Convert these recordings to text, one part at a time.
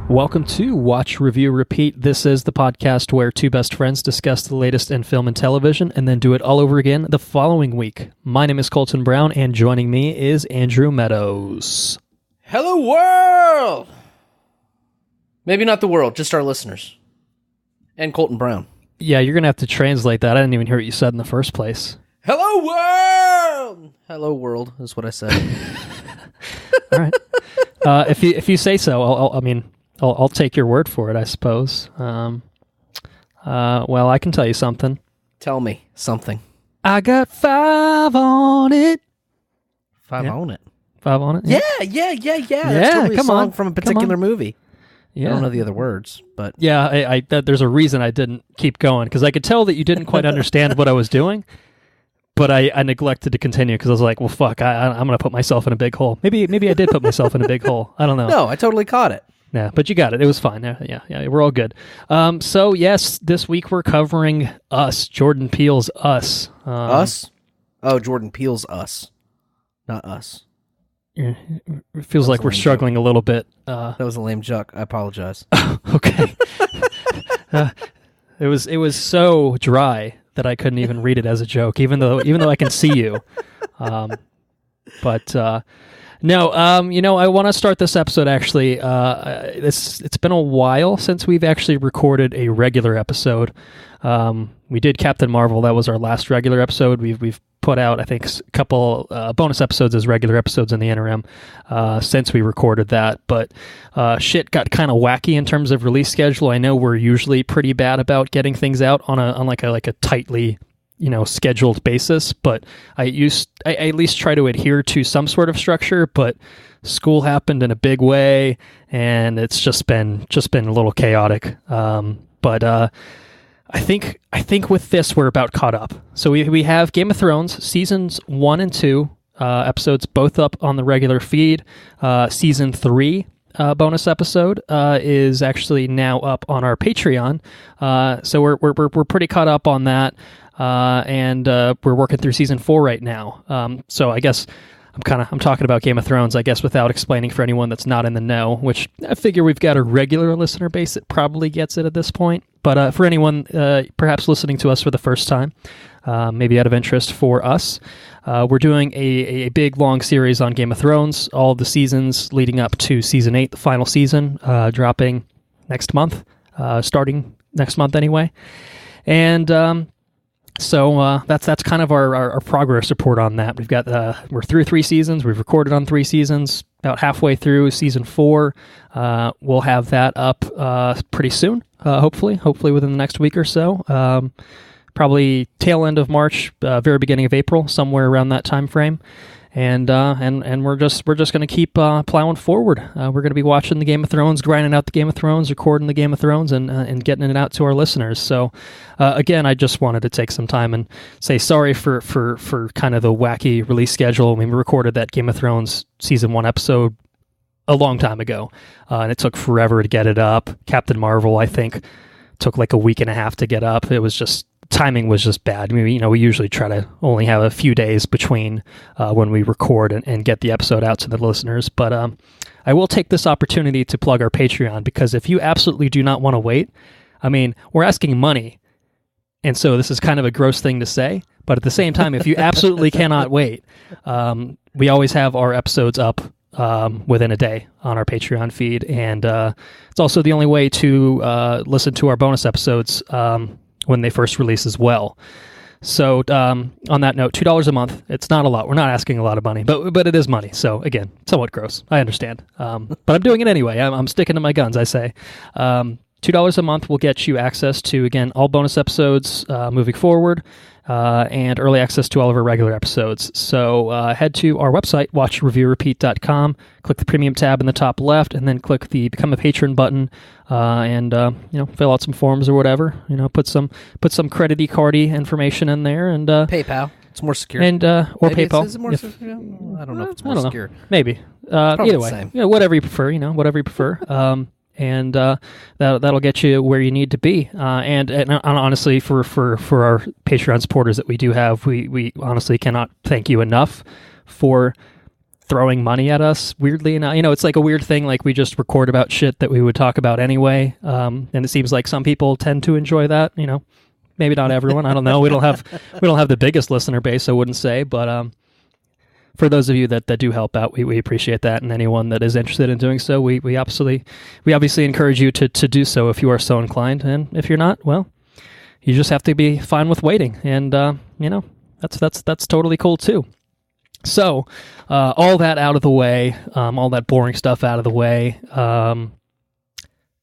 Welcome to Watch, Review, Repeat. This is the podcast where two best friends discuss the latest in film and television and then do it all over again the following week. My name is Colton Brown, and joining me is Andrew Meadows. Hello, world! Maybe not the world, just our listeners. And Colton Brown. Yeah, you're going to have to translate that. I didn't even hear what you said in the first place. Hello, world! Hello, world, is what I said. All right. If you say so, I'll take your word for it, I suppose. Well, I can tell you something. Tell me something. I got 5 on it. 5 on it? 5 on it? Yeah. That's totally a song from a particular movie. Yeah. I don't know the other words, but... Yeah, there's a reason I didn't keep going, because I could tell that you didn't quite understand what I was doing, but I neglected to continue, because I was like, well, fuck, I'm going to put myself in a big hole. Maybe I did put myself in a big hole. I don't know. No, I totally caught it. Yeah, but you got it. It was fine. Yeah, we're all good. So, yes, this week we're covering Us, Jordan Peele's Us. Us? Oh, Jordan Peele's Us, not Us. It feels like we're struggling a little bit. That was a lame joke. I apologize. Okay. It was so dry that I couldn't even read it as a joke, even though I can see you. No, I want to start this episode, actually. It's been a while since we've actually recorded a regular episode. We did Captain Marvel. That was our last regular episode. We've put out, I think, a couple bonus episodes as regular episodes in the interim since we recorded that. But shit got kind of wacky in terms of release schedule. I know we're usually pretty bad about getting things out on a tightly scheduled basis, but I at least try to adhere to some sort of structure. But school happened in a big way, and it's just been a little chaotic. I think with this we're about caught up. So we have Game of Thrones seasons 1 and 2 episodes both up on the regular feed. Season 3 bonus episode is actually now up on our Patreon. So we're pretty caught up on that. And we're working through season 4 right now. So I guess I'm talking about Game of Thrones, I guess, without explaining for anyone that's not in the know, which I figure we've got a regular listener base that probably gets it at this point. But for anyone perhaps listening to us for the first time, maybe out of interest for us, we're doing a big, long series on Game of Thrones, all of the seasons leading up to Season 8, the final season, dropping next month, starting next month anyway. And so that's kind of our progress report on that. We've got we're through 3 seasons. We've recorded on 3 seasons. About halfway through season 4, we'll have that up pretty soon. Hopefully within the next week or so. Probably tail end of March, very beginning of April, somewhere around that time frame. And we're just going to keep plowing forward. We're going to be watching the Game of Thrones, grinding out the Game of Thrones, recording the Game of Thrones, and getting it out to our listeners. So, again, I just wanted to take some time and say sorry for kind of the wacky release schedule. I mean, we recorded that Game of Thrones season 1 episode a long time ago, and it took forever to get it up. Captain Marvel, I think, took like a week and a half to get up. It was just... timing was just bad. I mean, we usually try to only have a few days between when we record and get the episode out to the listeners. But I will take this opportunity to plug our Patreon, because if you absolutely do not want to wait, I mean, we're asking money. And so this is kind of a gross thing to say. But at the same time, if you absolutely cannot wait, we always have our episodes up within a day on our Patreon feed. And it's also the only way to listen to our bonus episodes when they first release as well. So on that note, $2 a month. It's not a lot. We're not asking a lot of money, but it is money. So again, somewhat gross. I understand. But I'm doing it anyway. I'm sticking to my guns, I say. $2 a month will get you access to, again, all bonus episodes moving forward, and early access to all of our regular episodes. So head to our website, watchreviewrepeat.com, click the premium tab in the top left, and then click the become a patron button, and fill out some forms or whatever. Put some credit cardy information in there, and PayPal. It's more secure. And or maybe PayPal. Is it more secure? I don't know if it's more secure. Maybe. Either way, whatever you prefer. Whatever you prefer. And that'll get you where you need to be. And honestly, for our Patreon supporters that we do have, we honestly cannot thank you enough for throwing money at us, weirdly enough. It's like a weird thing, like we just record about shit that we would talk about anyway, and it seems like some people tend to enjoy that, maybe not everyone, I don't know. We don't have the biggest listener base, I wouldn't say, but for those of you that do help out, we appreciate that, and anyone that is interested in doing so, we obviously encourage you to do so if you are so inclined, and if you're not, well, you just have to be fine with waiting, and that's totally cool too. So, all that out of the way, all that boring stuff out of the way,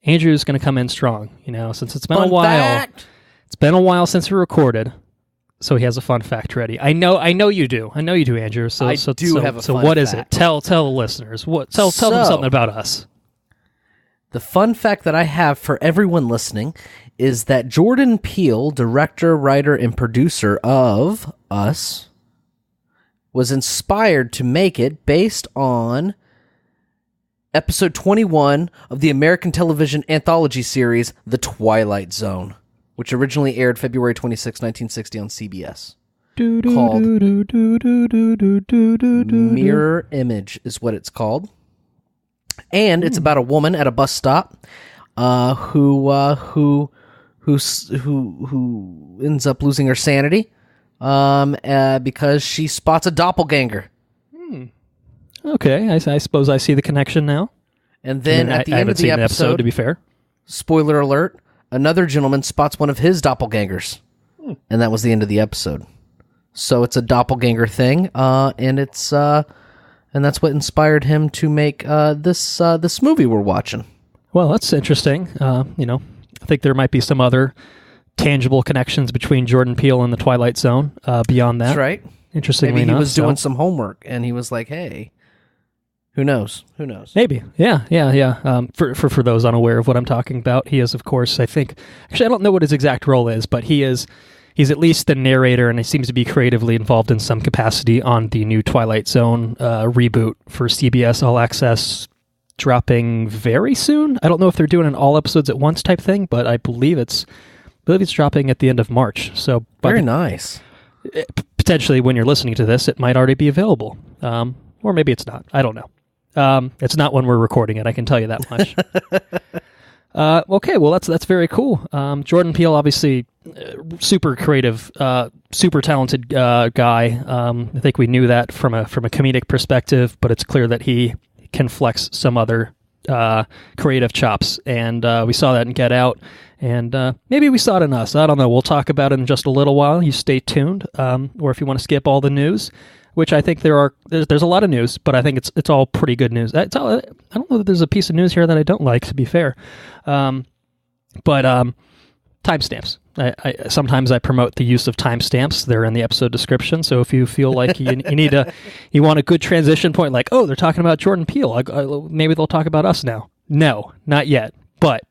Andrew's going to come in strong, since it's been a while. Fact. It's been a while since we recorded, so he has a fun fact ready. I know you do. I know you do, Andrew. So have a fun fact. So what is it? Tell the listeners. Tell them something about us. The fun fact that I have for everyone listening is that Jordan Peele, director, writer, and producer of Us, was inspired to make it based on episode 21 of the American television anthology series The Twilight Zone, which originally aired February 26, 1960 on CBS. Called Mirror Image is what it's called. And it's about a woman at a bus stop who ends up losing her sanity because she spots a doppelganger. Okay, I suppose I see the connection now. And then at the end of the episode, to be fair, spoiler alert, another gentleman spots one of his doppelgangers. And that was the end of the episode. So it's a doppelganger thing, and it's and that's what inspired him to make this movie we're watching. Well, that's interesting. I think there might be some other tangible connections between Jordan Peele and the Twilight Zone beyond that. That's right. Interestingly Maybe he enough, was doing some homework, and he was like, hey, who knows? Maybe. Yeah. For those unaware of what I'm talking about, he is, of course, I don't know what his exact role is, but he's at least the narrator, and he seems to be creatively involved in some capacity on the new Twilight Zone reboot for CBS All Access, dropping very soon. I don't know if they're doing an all episodes at once type thing, but I believe it's dropping at the end of March. So very nice. Potentially, when you're listening to this, it might already be available, or maybe it's not. I don't know. It's not when we're recording it. I can tell you that much. Okay, well that's very cool. Jordan Peele, obviously, super creative, super talented guy. I think we knew that from a comedic perspective, but it's clear that he can flex some other creative chops, and we saw that in Get Out, and maybe we saw it in Us. I don't know. We'll talk about it in just a little while. You stay tuned, or if you want to skip all the news, which I think there's a lot of news, but I think it's all pretty good news. I don't know that there's a piece of news here that I don't like, to be fair. But timestamps. Sometimes I promote the use of timestamps. They're in the episode description. So if you feel like you want a good transition point, like, oh, they're talking about Jordan Peele, maybe they'll talk about Us now. No, not yet. But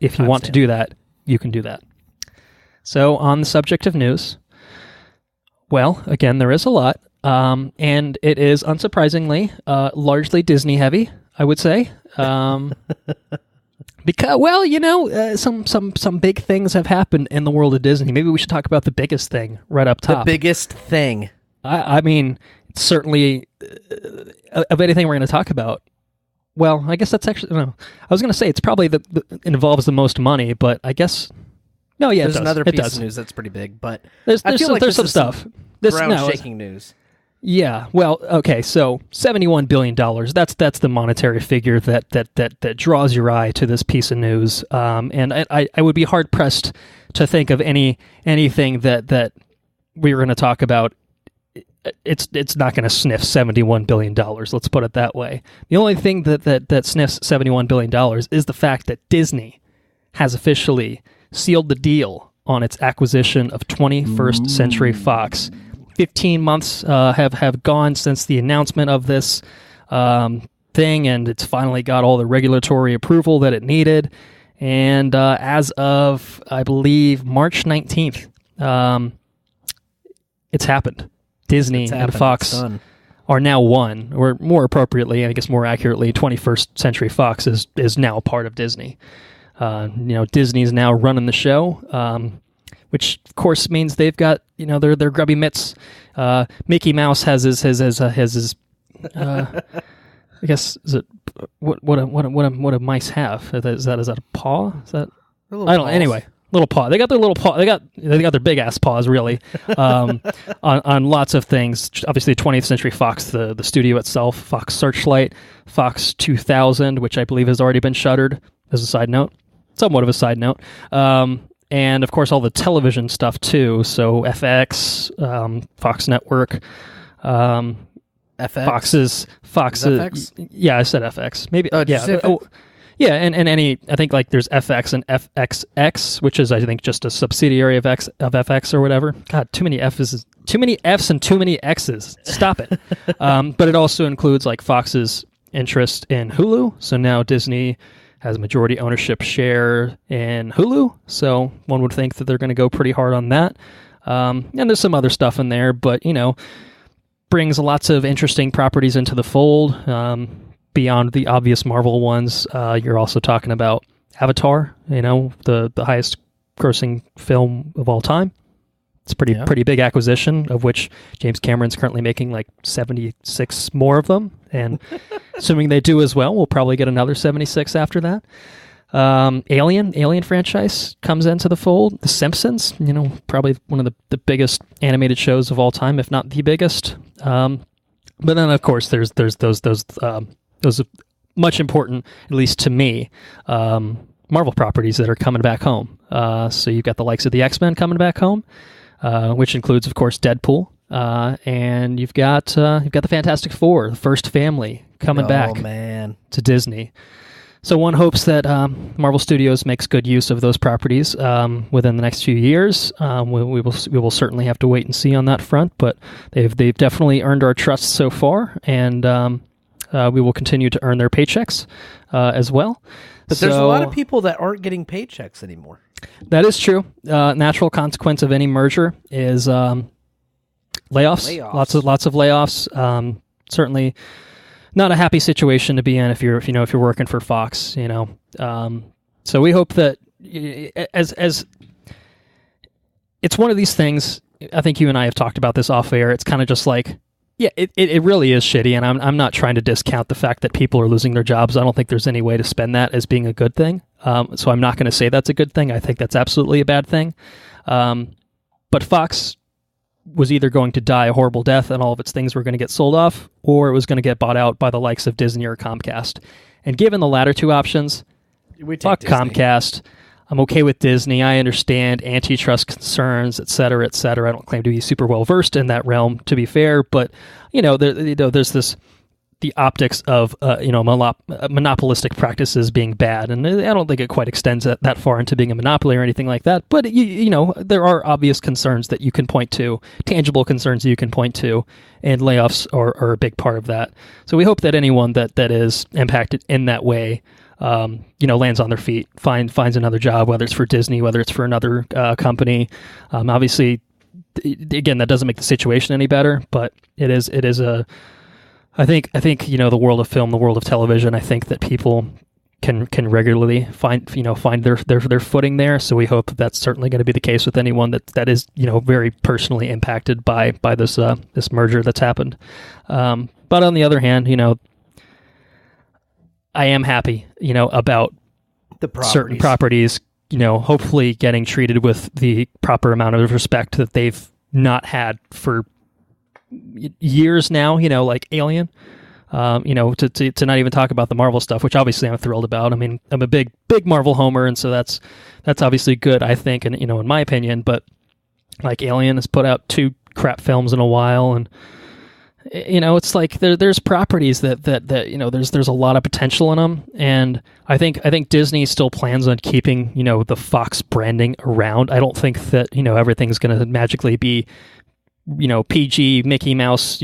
if you want to do that, you can do that. So on the subject of news, well, again, there is a lot. And it is, unsurprisingly, largely Disney heavy, I would say. Because, well, some big things have happened in the world of Disney. Maybe we should talk about the biggest thing right up top. The biggest thing. I mean, certainly, of anything we're going to talk about. Well, I guess that's actually, no. I was going to say it's probably it involves the most money, but I guess, no, yeah, there's it does. another it piece does. of news that's pretty big, but there's there's some stuff. Ground-shaking news. Yeah, well, okay, so $71 billion, that's the monetary figure that draws your eye to this piece of news. And I would be hard-pressed to think of anything that we were going to talk about. It's not going to sniff $71 billion, let's put it that way. The only thing that sniffs $71 billion is the fact that Disney has officially sealed the deal on its acquisition of 21st Century Fox. 15 months have gone since the announcement of this thing, and it's finally got all the regulatory approval that it needed. And as of, I believe, March 19th, it's happened. Disney and Fox are now one, or more appropriately, I guess more accurately, 21st Century Fox is now a part of Disney. Disney's now running the show, which of course means they've got their grubby mitts. Mickey Mouse has his I guess is it what do mice have? Is that a paw? Is that I don't know. Anyway, little paw. They got their little paw. They got their big ass paws really on lots of things. Obviously, 20th Century Fox, the studio itself, Fox Searchlight, Fox 2000, which I believe has already been shuttered. As a side note, somewhat of a side note. And of course, all the television stuff too. So FX, Fox Network, FX? Fox's. FX? Yeah, I said FX. Maybe. Oh, did you say FX? Yeah, and any, I think like there's FX and FXX, which is I think just a subsidiary of FX or whatever. God, too many F's and too many X's. Stop it. But it also includes like Fox's interest in Hulu. So now Disney has a majority ownership share in Hulu. So one would think that they're going to go pretty hard on that. And there's some other stuff in there, but brings lots of interesting properties into the fold. Beyond the obvious Marvel ones, you're also talking about Avatar, the highest grossing film of all time. It's a pretty big acquisition, of which James Cameron's currently making like 76 more of them. And assuming they do as well, we'll probably get another 76 after that. Alien franchise comes into the fold. The Simpsons, probably one of the biggest animated shows of all time, if not the biggest. But then, of course, there's those much important, at least to me, Marvel properties that are coming back home. So you've got the likes of the X-Men coming back home, which includes, of course, Deadpool, and you've got the Fantastic Four, the first family, coming back to Disney. So one hopes that Marvel Studios makes good use of those properties within the next few years. We will certainly have to wait and see on that front, but they've definitely earned our trust so far, and we will continue to earn their paychecks as well. But there's a lot of people that aren't getting paychecks anymore. That is true. Natural consequence of any merger is layoffs. Lots of layoffs. Certainly not a happy situation to be in if you're working for Fox. So we hope that as it's one of these things. I think you and I have talked about this off air. It's kind of just like, yeah, it really is shitty, and I'm not trying to discount the fact that people are losing their jobs. I don't think there's any way to spend that as being a good thing. So I'm not going to say that's a good thing. I think that's absolutely a bad thing. But Fox was either going to die a horrible death and all of its things were going to get sold off, or it was going to get bought out by the likes of Disney or Comcast. And given the latter two options, fuck Disney. Comcast. I'm okay with Disney. I understand antitrust concerns, et cetera, et cetera. I don't claim to be super well versed in that realm, to be fair, but there's the optics of monopolistic practices being bad, and I don't think it quite extends that far into being a monopoly or anything like that. But there are obvious concerns that you can point to, tangible concerns you can point to, and layoffs are a big part of that. So we hope that anyone that is impacted in that way, lands on their feet, finds another job, whether it's for Disney, whether it's for another company. Obviously, again, that doesn't make the situation any better, but it is a. I think the world of film, the world of television. I think that people can regularly find their footing there. So we hope that's certainly going to be the case with anyone that is very personally impacted by this merger that's happened. But on the other hand, I am happy, about the properties. Certain properties, hopefully getting treated with the proper amount of respect that they've not had for years now, like Alien, to not even talk about the Marvel stuff, which obviously I'm thrilled about. I mean, I'm a big Marvel homer, and so that's obviously good, I think, and in my opinion. But like Alien has put out 2 crap films in a while, and it's like there's properties that there's a lot of potential in them, and I think Disney still plans on keeping the Fox branding around. I don't think that everything's going to magically be PG, Mickey Mouse,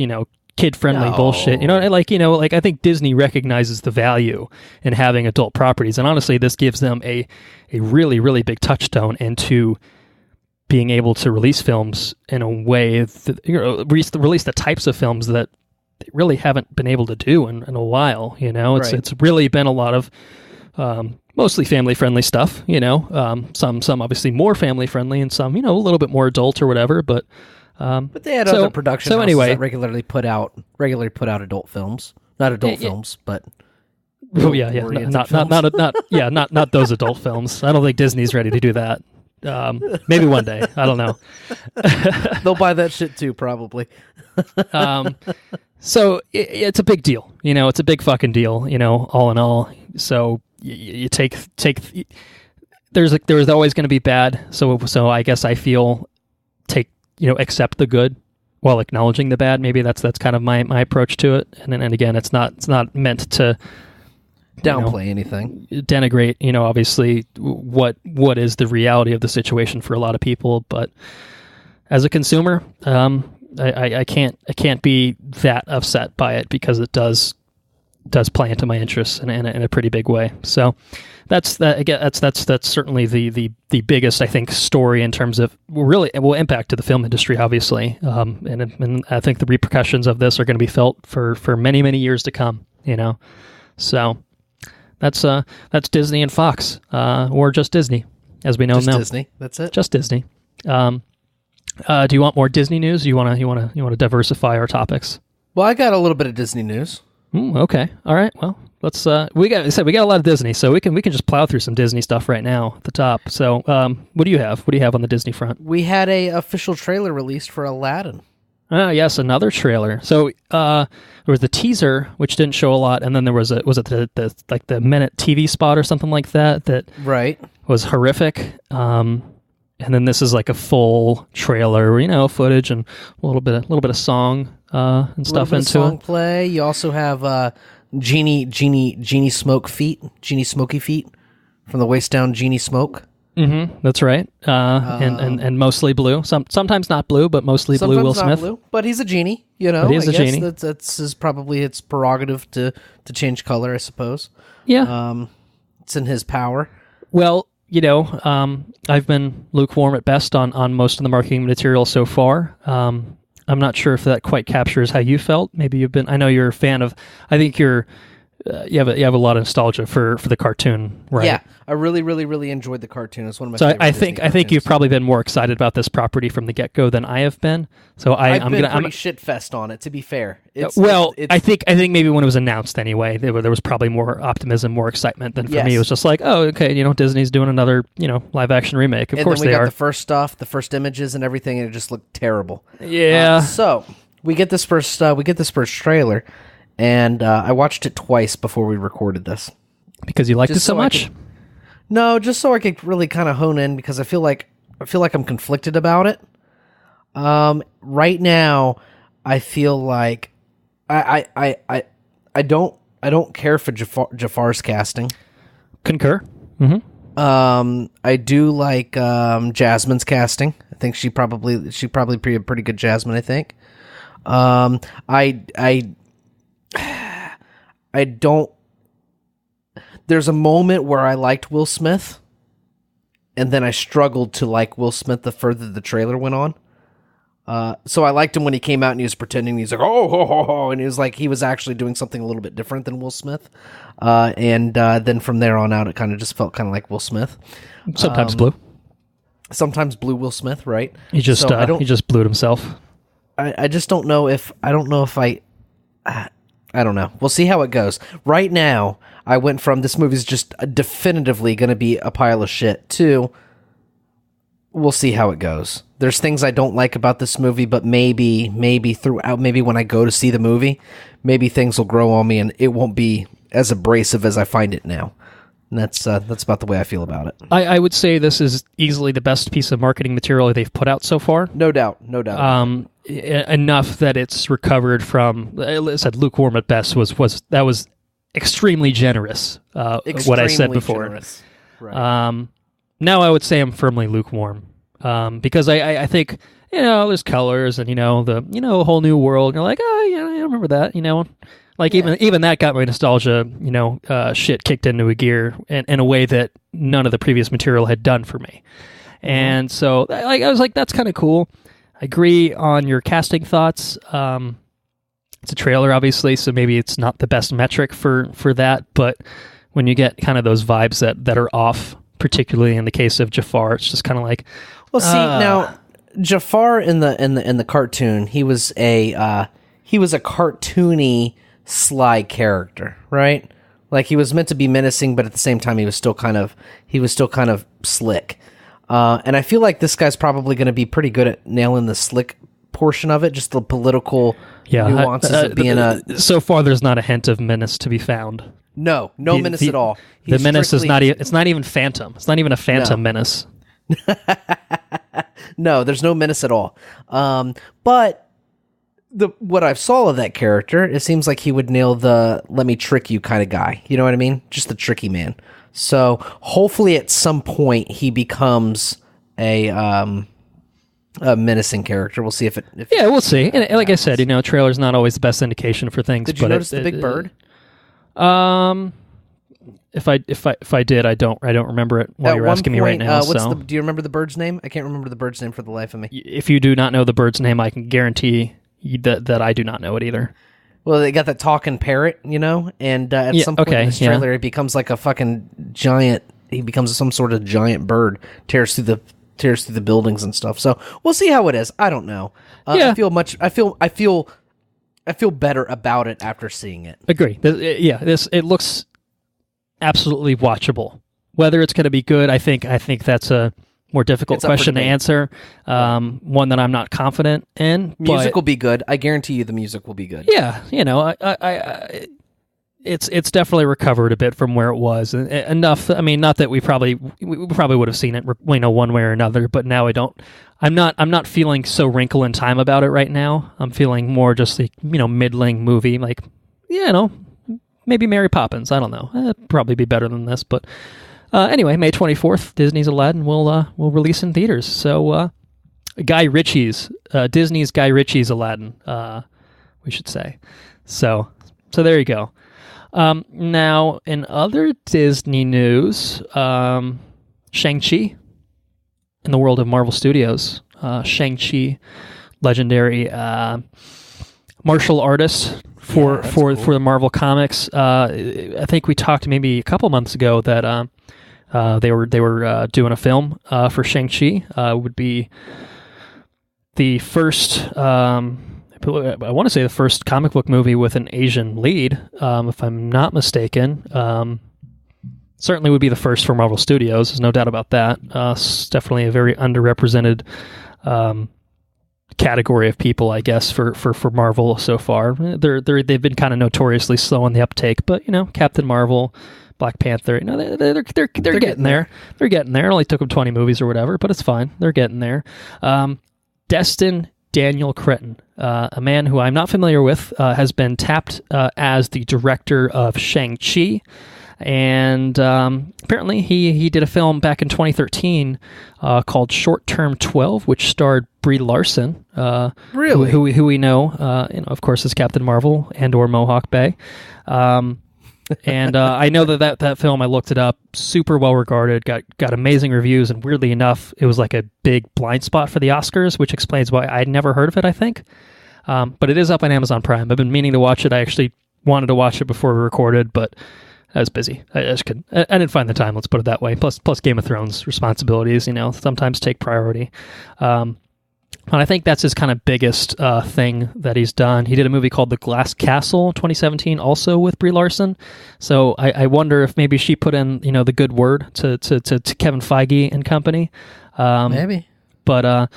kid-friendly bullshit. I think Disney recognizes the value in having adult properties, and honestly, this gives them a really, really big touchstone into being able to release films in a way that, release the types of films that they really haven't been able to do in a while. It's really been a lot of mostly family-friendly stuff. Some obviously more family-friendly, and some a little bit more adult or whatever, but But they had other production houses anyway, that regularly put out adult films, not adult films, but not those adult films. I don't think Disney's ready to do that. Maybe one day. I don't know. They'll buy that shit too, probably. So it's a big deal. It's a big fucking deal. All in all. So you take. There's always going to be bad. So I guess I feel accept the good while acknowledging the bad. Maybe that's kind of my approach to it. And again, it's not meant to downplay anything, denigrate, obviously what is the reality of the situation for a lot of people. But as a consumer, I can't be that upset by it because it does play into my interests in a pretty big way. So that's certainly the biggest, I think, story in terms of it will impact to the film industry, obviously. And I think the repercussions of this are going to be felt for many, many years to come, So that's Disney and Fox, or just Disney, as we know just now. Disney. That's it. Just Disney. Do you want more Disney news? You want to diversify our topics? Well, I got a little bit of Disney news. Okay. All right. Well, let's. We got a lot of Disney, so we can just plow through some Disney stuff right now at the top. So, what do you have? What do you have on the Disney front? We had a official trailer released for Aladdin. Yes, another trailer. So there was the teaser, which didn't show a lot, and then there was the minute TV spot or something like that right was horrific. And then this is like a full trailer, footage and a little bit of song and stuff into song it. Play. You also have Genie Smoky Feet from the waist down. Genie Smoke. Mm-hmm, that's right. And mostly blue. Sometimes not blue, but mostly blue. Will Smith. Blue, but he's a genie. But he's a genie. That's probably its prerogative to change color, I suppose. Yeah. It's in his power. Well, I've been lukewarm at best on most of the marketing material so far. I'm not sure if that quite captures how you felt. Maybe you've been. I know you're a fan of. I think you have a lot of nostalgia for the cartoon, right? Yeah, I really, really, really enjoyed the cartoon. It's one of my. So favorite I Disney think you've probably been more excited about this property from the get-go than I have been. So I'm pretty shit-fest on it. To be fair, I think maybe when it was announced anyway, there was probably more optimism, more excitement than for me. It was just like, oh, okay, Disney's doing another live-action remake. Of course they are. And then we got the first stuff, the first images and everything, and it just looked terrible. Yeah. So we get this first trailer. And I watched it twice before we recorded this. Because you liked it so much? No, just so I could really kind of hone in because I feel like I'm conflicted about it. Right now, I feel like I don't care for Jafar's casting. Concur. Mm-hmm. I do like Jasmine's casting. I think she probably be a pretty good Jasmine. I think. I don't. There's a moment where I liked Will Smith, and then I struggled to like Will Smith the further the trailer went on. So I liked him when he came out and he was pretending. He's like, oh, ho, ho, ho, and he was like, he was actually doing something a little bit different than Will Smith. And then from there on out, it kind of just felt kind of like Will Smith. Sometimes blue. Sometimes blue Will Smith, right? He just blued himself. I just don't know if I don't know. We'll see how it goes. Right now, I went from this movie's just definitively going to be a pile of shit to we'll see how it goes. There's things I don't like about this movie, but maybe when I go to see the movie, maybe things will grow on me and it won't be as abrasive as I find it now. And that's about the way I feel about it. I would say this is easily the best piece of marketing material they've put out so far. No doubt. Enough that it's recovered from. I said lukewarm at best was extremely generous. What I said before. Generous. Right. Now I would say I'm firmly lukewarm because I think there's colors and a whole new world. And you're like, oh yeah, I remember that. Even that got my nostalgia, shit kicked into a gear in a way that none of the previous material had done for me. And so I was like, that's kind of cool. I agree on your casting thoughts. It's a trailer, obviously, so maybe it's not the best metric for that. But when you get kind of those vibes that are off, particularly in the case of Jafar, it's just kind of like... Well, see, now, Jafar in the cartoon, he was a cartoony, sly character, right? Like he was meant to be menacing, but at the same time, he was still kind of slick. And I feel like this guy's probably going to be pretty good at nailing the slick portion of it, just the political nuances of being So far, there's not a hint of menace to be found. No menace at all. The menace is not even. It's not even phantom. It's not even a phantom menace. No, there's no menace at all. But what I saw of that character, it seems like he would nail the "let me trick you" kind of guy. You know what I mean? Just the tricky man. So hopefully, at some point, he becomes a menacing character. We'll see if it. We'll see. And like I said, trailer's not always the best indication for things. Did you notice the big bird? If I did, I don't remember it while you're asking me right now. Do you remember the bird's name? I can't remember the bird's name for the life of me. If you do not know the bird's name, I can guarantee that I do not know it either. Well, they got that talking parrot, and at some point in this trailer, it becomes like a fucking giant. He becomes some sort of giant bird, tears through the buildings and stuff. So we'll see how it is. I don't know. I feel better about it after seeing it. Agree. It looks absolutely watchable. Whether it's going to be good, I think that's a more difficult question to answer. One that I'm not confident in. Music will be good. I guarantee you, the music will be good. Yeah, it's definitely recovered a bit from where it was. Enough. I mean, not that we probably would have seen it, one way or another. But now I don't. I'm not feeling so wrinkle in time about it right now. I'm feeling more just like middling movie, like maybe Mary Poppins. I don't know. It'd probably be better than this, but anyway, May 24th, Disney's Aladdin will release in theaters. So Disney's Guy Ritchie's Aladdin, we should say. So there you go. Now, in other Disney news, Shang-Chi in the world of Marvel Studios. Shang-Chi, legendary martial artist for the Marvel Comics. I think we talked maybe a couple months ago that they were doing a film for Shang-Chi. Would be the first. I want to say the first comic book movie with an Asian lead, if I'm not mistaken. Certainly would be the first for Marvel Studios. There's no doubt about that. It's definitely a very underrepresented category of people, I guess, for Marvel so far. They've been kind of notoriously slow on the uptake, but Captain Marvel, Black Panther, they're getting there. They're getting there. It only took them 20 movies or whatever, but it's fine. They're getting there. Destin Daniel Cretton, a man who I'm not familiar with, has been tapped as the director of Shang-Chi. And apparently he did a film back in 2013 called Short Term 12, which starred Brie Larson, really, who we know, of course, as Captain Marvel and/or Mohawk Bay. And I know that film, I looked it up, super well regarded, got amazing reviews, and weirdly enough, it was like a big blind spot for the Oscars, which explains why I'd never heard of it, I think. But it is up on Amazon Prime. I've been meaning to watch it. I actually wanted to watch it before we recorded, but I was busy. I just couldn't. I didn't find the time, let's put it that way. Plus Game of Thrones responsibilities, sometimes take priority. And I think that's his kind of biggest thing that he's done. He did a movie called The Glass Castle 2017, also with Brie Larson. So I wonder if maybe she put in, the good word to Kevin Feige and company. Maybe. But,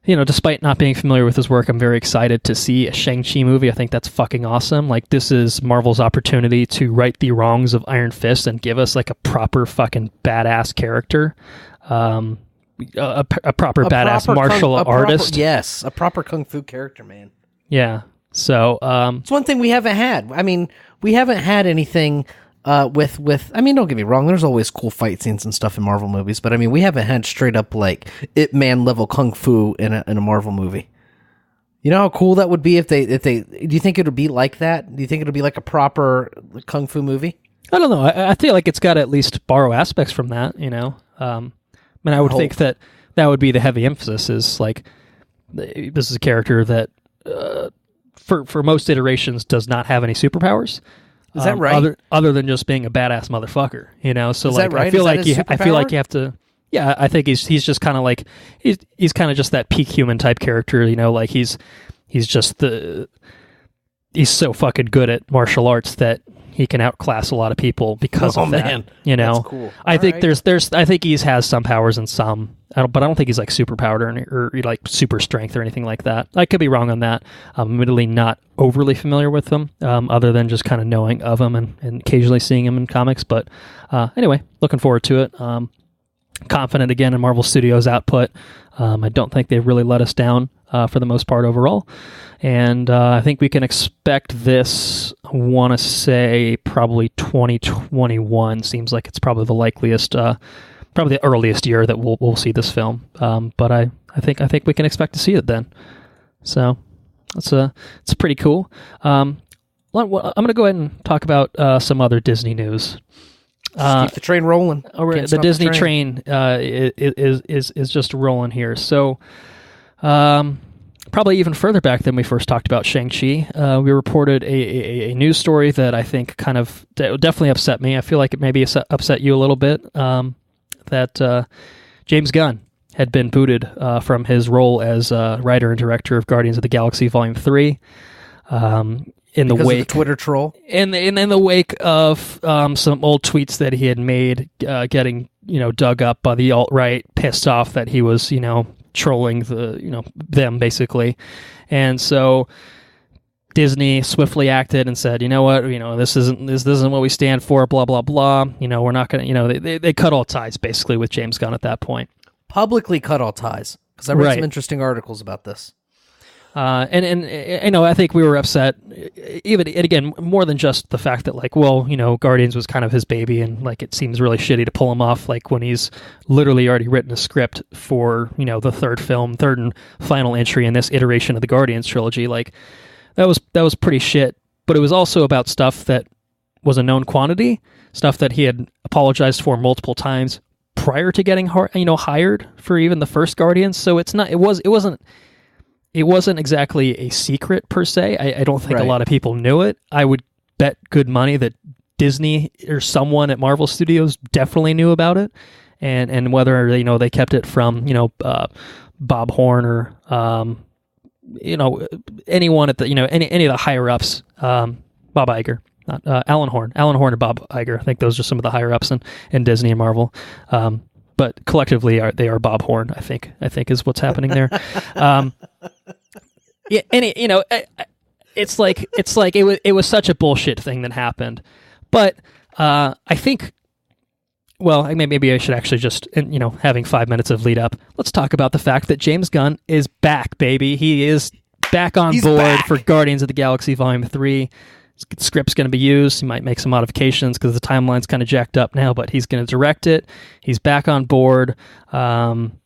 despite not being familiar with his work, I'm very excited to see a Shang-Chi movie. I think that's fucking awesome. Like, this is Marvel's opportunity to right the wrongs of Iron Fist and give us, like, a proper fucking badass character. A proper badass martial artist. Yes, a proper kung fu character, man. Yeah. So it's one thing we haven't had. I mean, we haven't had anything with. I mean, don't get me wrong. There's always cool fight scenes and stuff in Marvel movies, but I mean, we haven't had straight up like Ip Man level kung fu in a Marvel movie. You know how cool that would be if they. Do you think it would be like that? Do you think it would be like a proper kung fu movie? I don't know. I feel like it's got to at least borrow aspects from that. I mean, I would think that would be the heavy emphasis, is like, this is a character that, for most iterations, does not have any superpowers. Is that right? Other than just being a badass motherfucker, So is like, that right? I feel like you have to. Yeah, I think he's just kind of like he's kind of just that peak human type character, like he's just he's so fucking good at martial arts that he can outclass a lot of people because of that. Man. That's cool. I think there's I think he has some powers and some, but I don't think he's like super powered or like super strength or anything like that. I could be wrong on that. I'm admittedly not overly familiar with him, other than just kind of knowing of him and occasionally seeing him in comics. But anyway, looking forward to it. Confident again in Marvel Studios' output. I don't think they've really let us down for the most part overall. And I think we can expect this, I want to say, probably 2021. Seems like it's probably the likeliest, probably the earliest year that we'll see this film. But I think we can expect to see it then. So it's pretty cool. I'm going to go ahead and talk about some other Disney news. Keep the train rolling. The Disney train is just rolling here. So, probably even further back than we first talked about Shang-Chi, we reported a news story that I think kind of definitely upset me. I feel like it maybe upset you a little bit. That James Gunn had been booted from his role as writer and director of Guardians of the Galaxy Volume 3. In the wake of the Twitter troll, in the wake of some old tweets that he had made, getting dug up by the alt-right, pissed off that he was trolling them basically, and so Disney swiftly acted and said, this isn't what we stand for, blah blah blah. We're not gonna. They cut all ties basically with James Gunn at that point. Publicly cut all ties, because I read some interesting articles about this. And I think we were upset, even, and again, more than just the fact that, like, Guardians was kind of his baby, and, like, it seems really shitty to pull him off, like, when he's literally already written a script for, the third and final entry in this iteration of the Guardians trilogy. Like, that was pretty shit, but it was also about stuff that was a known quantity, stuff that he had apologized for multiple times prior to getting hired for even the first Guardians. So it wasn't exactly a secret per se. I don't think a lot of people knew it. I would bet good money that Disney or someone at Marvel Studios definitely knew about it, and whether they kept it from Bob Horn or anyone at the any of the higher ups, Bob Iger, not Alan Horn or Bob Iger. I think those are some of the higher ups in Disney and Marvel. But collectively, they are Bob Horn. I think is what's happening there. Yeah, and it's like it was such a bullshit thing that happened. But I think, well, maybe I should actually just, having 5 minutes of lead up, let's talk about the fact that James Gunn is back, baby. He is back on board for Guardians of the Galaxy Volume 3. Script's going to be used. He might make some modifications because the timeline's kind of jacked up now, but he's going to direct it. He's back on board. And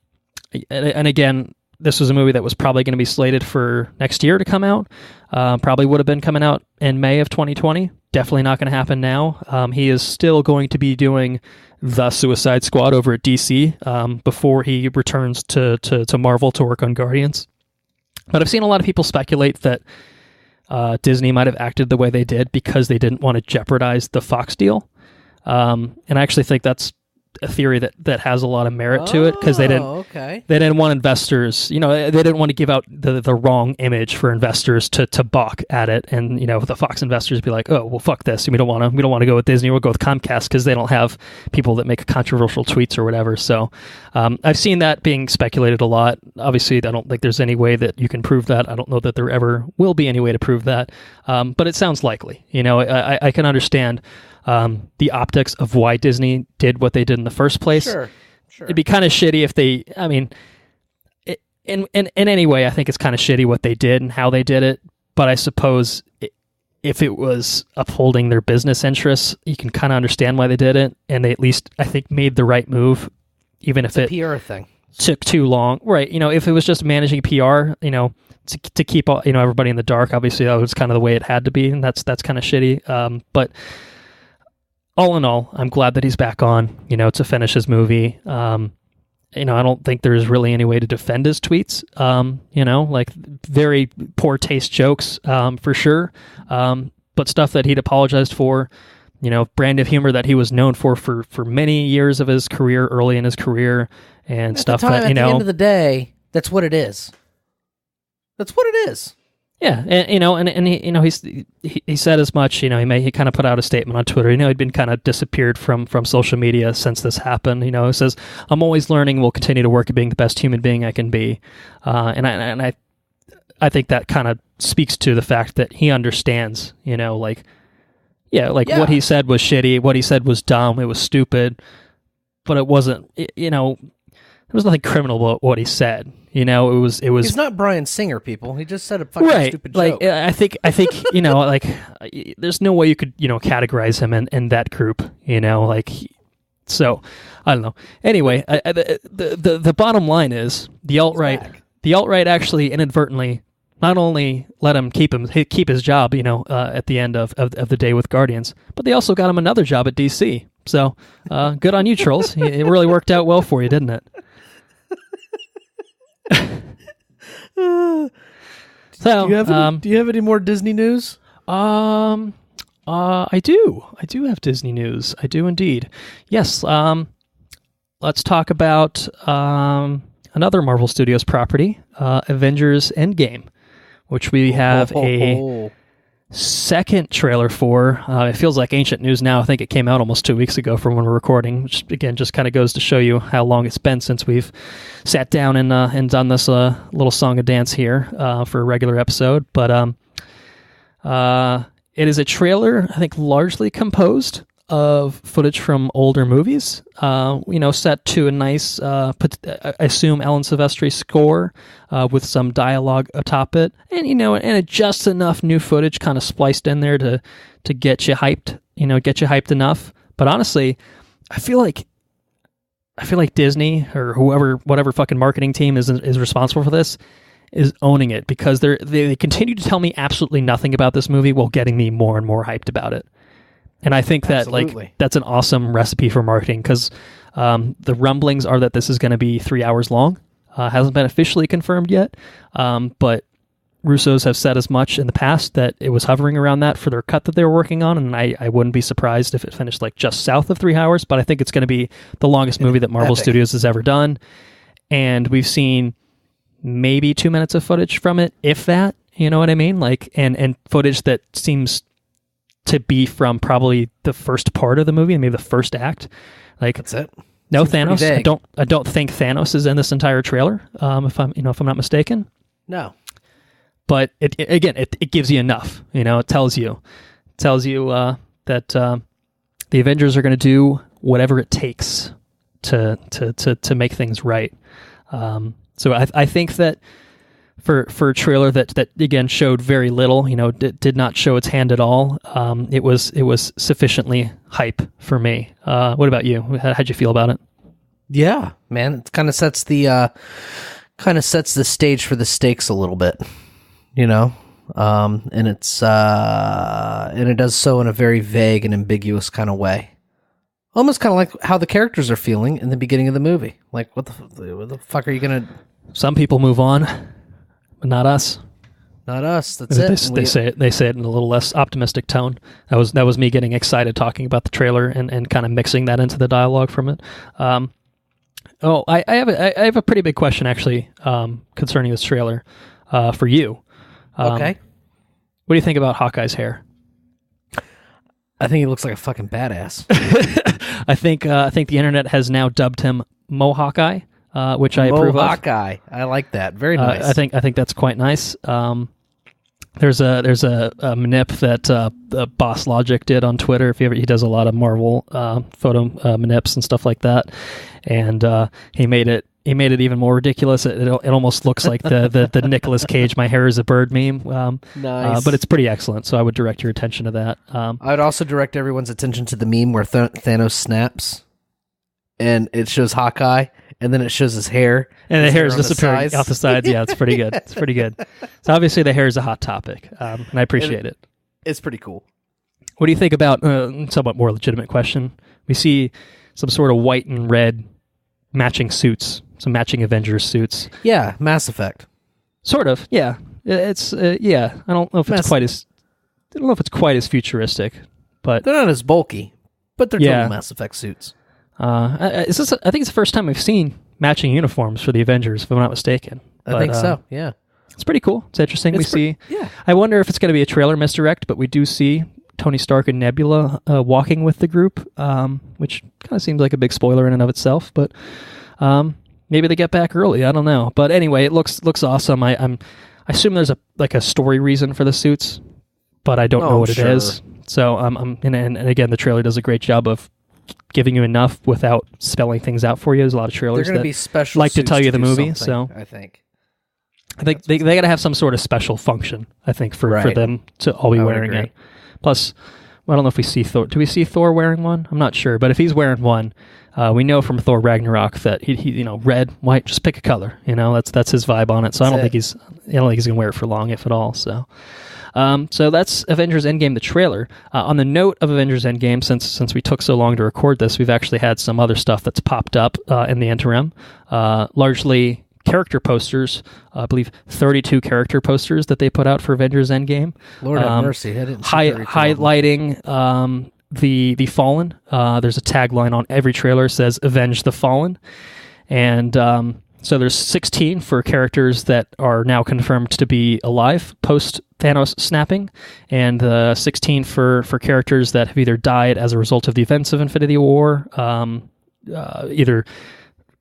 again, this was a movie that was probably going to be slated for next year to come out. Probably would have been coming out in May of 2020. Definitely not going to happen now. He is still going to be doing The Suicide Squad over at DC before he returns to Marvel to work on Guardians. But I've seen a lot of people speculate that Disney might have acted the way they did because they didn't want to jeopardize the Fox deal. And I actually think that's a theory that has a lot of merit to it, because they didn't want investors, they didn't want to give out the wrong image for investors to balk at it, and the Fox investors be like, oh well, fuck this, we don't want to go with Disney, we'll go with Comcast because they don't have people that make controversial tweets or whatever. So I've seen that being speculated a lot. Obviously, I don't think there's any way that you can prove that. I don't know that there ever will be any way to prove that, but it sounds likely. I can understand the optics of why Disney did what they did in the first place. Sure. It'd be kind of shitty if they, in any way, I think it's kind of shitty what they did and how they did it. But I suppose if it was upholding their business interests, you can kind of understand why they did it. And they at least, I think, made the right move, even if it's a PR thing took too long. Right. If it was just managing PR, to keep everybody in the dark, obviously that was kind of the way it had to be. And that's kind of shitty. But all in all, I'm glad that he's back on, to finish his movie. I don't think there's really any way to defend his tweets. Like very poor taste jokes, for sure. But stuff that he'd apologized for brand of humor that he was known for many years of his career, early in his career, and At stuff the time, that, at the end of the day, that's what it is. That's what it is. Yeah, and he said as much. He kind of put out a statement on Twitter. He'd been kind of disappeared from social media since this happened. He says, "I'm always learning. Will continue to work at being the best human being I can be." And I think that kind of speaks to the fact that he understands. What he said was shitty. What he said was dumb. It was stupid. But it wasn't. There was nothing criminal about what he said. It was. He's not Bryan Singer, people. He just said a fucking stupid joke. I think there's no way you could categorize him in that group. So I don't know. Anyway, the bottom line is the alt-right actually inadvertently not only let him keep his job, at the end of the day with Guardians, but they also got him another job at DC. So good on you, trolls. It really worked out well for you, didn't it? So, do you have any more Disney news? I do have Disney news. I do indeed. Yes. Let's talk about another Marvel Studios property, Avengers Endgame, which we have a second trailer for. It feels like ancient news now. I think it came out almost 2 weeks ago from when we're recording, which again just kind of goes to show you how long it's been since we've sat down and done this little song and dance here for a regular episode. But it is a trailer, I think, largely composed of footage from older movies, set to a nice, I assume, Alan Silvestri score with some dialogue atop it, and just enough new footage kind of spliced in there to get you hyped, get you hyped enough. But honestly, I feel like Disney or whatever fucking marketing team is responsible for this is owning it, because they continue to tell me absolutely nothing about this movie while getting me more and more hyped about it. And I think that that's an awesome recipe for marketing, because the rumblings are that this is going to be 3 hours long. Hasn't been officially confirmed yet, but Russos have said as much in the past that it was hovering around that for their cut that they were working on, and I wouldn't be surprised if it finished just south of 3 hours, but I think it's going to be the longest movie that Marvel Studios has ever done. And we've seen maybe 2 minutes of footage from it, if that, you know what I mean? And footage that seems to be from probably the first part of the movie, maybe the first act. That's it. No Thanos. I don't think Thanos is in this entire trailer. If I'm not mistaken. No. But it gives you enough. It tells you that the Avengers are going to do whatever it takes to make things right. So I think that for a trailer that again showed very little, did not show its hand at all, it was sufficiently hype for me. What about you? How'd you feel about it? Yeah, man, it kind of sets the stage for the stakes a little bit, and it's and it does so in a very vague and ambiguous kind of way. Almost kind of like how the characters are feeling in the beginning of the movie. Like, what the fuck are you gonna? Some people move on, but not us. Not us. That's it. They say it in a little less optimistic tone. That was me getting excited talking about the trailer and kind of mixing that into the dialogue from it. I have a pretty big question actually concerning this trailer for you. Okay. What do you think about Hawkeye's hair? I think he looks like a fucking badass. I think the internet has now dubbed him Mo Hawkeye, which I approve of. Hawkeye. I like that. Very nice. I think that's quite nice. There's a manip that Boss Logic did on Twitter. He does a lot of Marvel photo manips and stuff like that, and he made it even more ridiculous. It almost looks like the Nicolas Cage "My hair is a bird" meme. Nice, but it's pretty excellent. So I would direct your attention to that. I would also direct everyone's attention to the meme where Thanos snaps, and it shows Hawkeye. And then it shows his hair. And the hair is disappearing off the sides. Yeah, it's pretty good. It's pretty good. So obviously the hair is a hot topic, and I appreciate it. It's pretty cool. What do you think about, somewhat more legitimate question, we see some sort of white and red matching suits, some matching Avengers suits. Yeah, Mass Effect. Sort of, yeah. It's, yeah, I don't know if it's quite as futuristic, but but they're not as bulky, but they're total Mass Effect suits. I think it's the first time we've seen matching uniforms for the Avengers, if I'm not mistaken. I think so, yeah. It's pretty cool. It's interesting. I wonder if it's going to be a trailer misdirect, but we do see Tony Stark and Nebula walking with the group, which kind of seems like a big spoiler in and of itself, but maybe they get back early. I don't know. But anyway, it looks awesome. I assume there's a story reason for the suits, but I don't know what it is. So and again, the trailer does a great job of giving you enough without spelling things out for you. There's a lot of trailers that be special like to tell you the movie. So I think they got to have some sort of special function. I think for them to all be wearing it. Plus, I don't know if we see Thor. Do we see Thor wearing one? I'm not sure, but if he's wearing one, we know from Thor Ragnarok that he red, white, just pick a color. That's his vibe on it. So I don't think he's gonna wear it for long, if at all. So that's Avengers Endgame, the trailer. On the note of Avengers Endgame, since we took so long to record this, we've actually had some other stuff that's popped up in the interim, largely character posters. I believe 32 character posters that they put out for Avengers Endgame. Lord have mercy, I didn't see highlighting the Fallen. There's a tagline on every trailer that says "Avenge the Fallen," and so there's 16 for characters that are now confirmed to be alive post Thanos snapping, and 16 for characters that have either died as a result of the events of Infinity War, either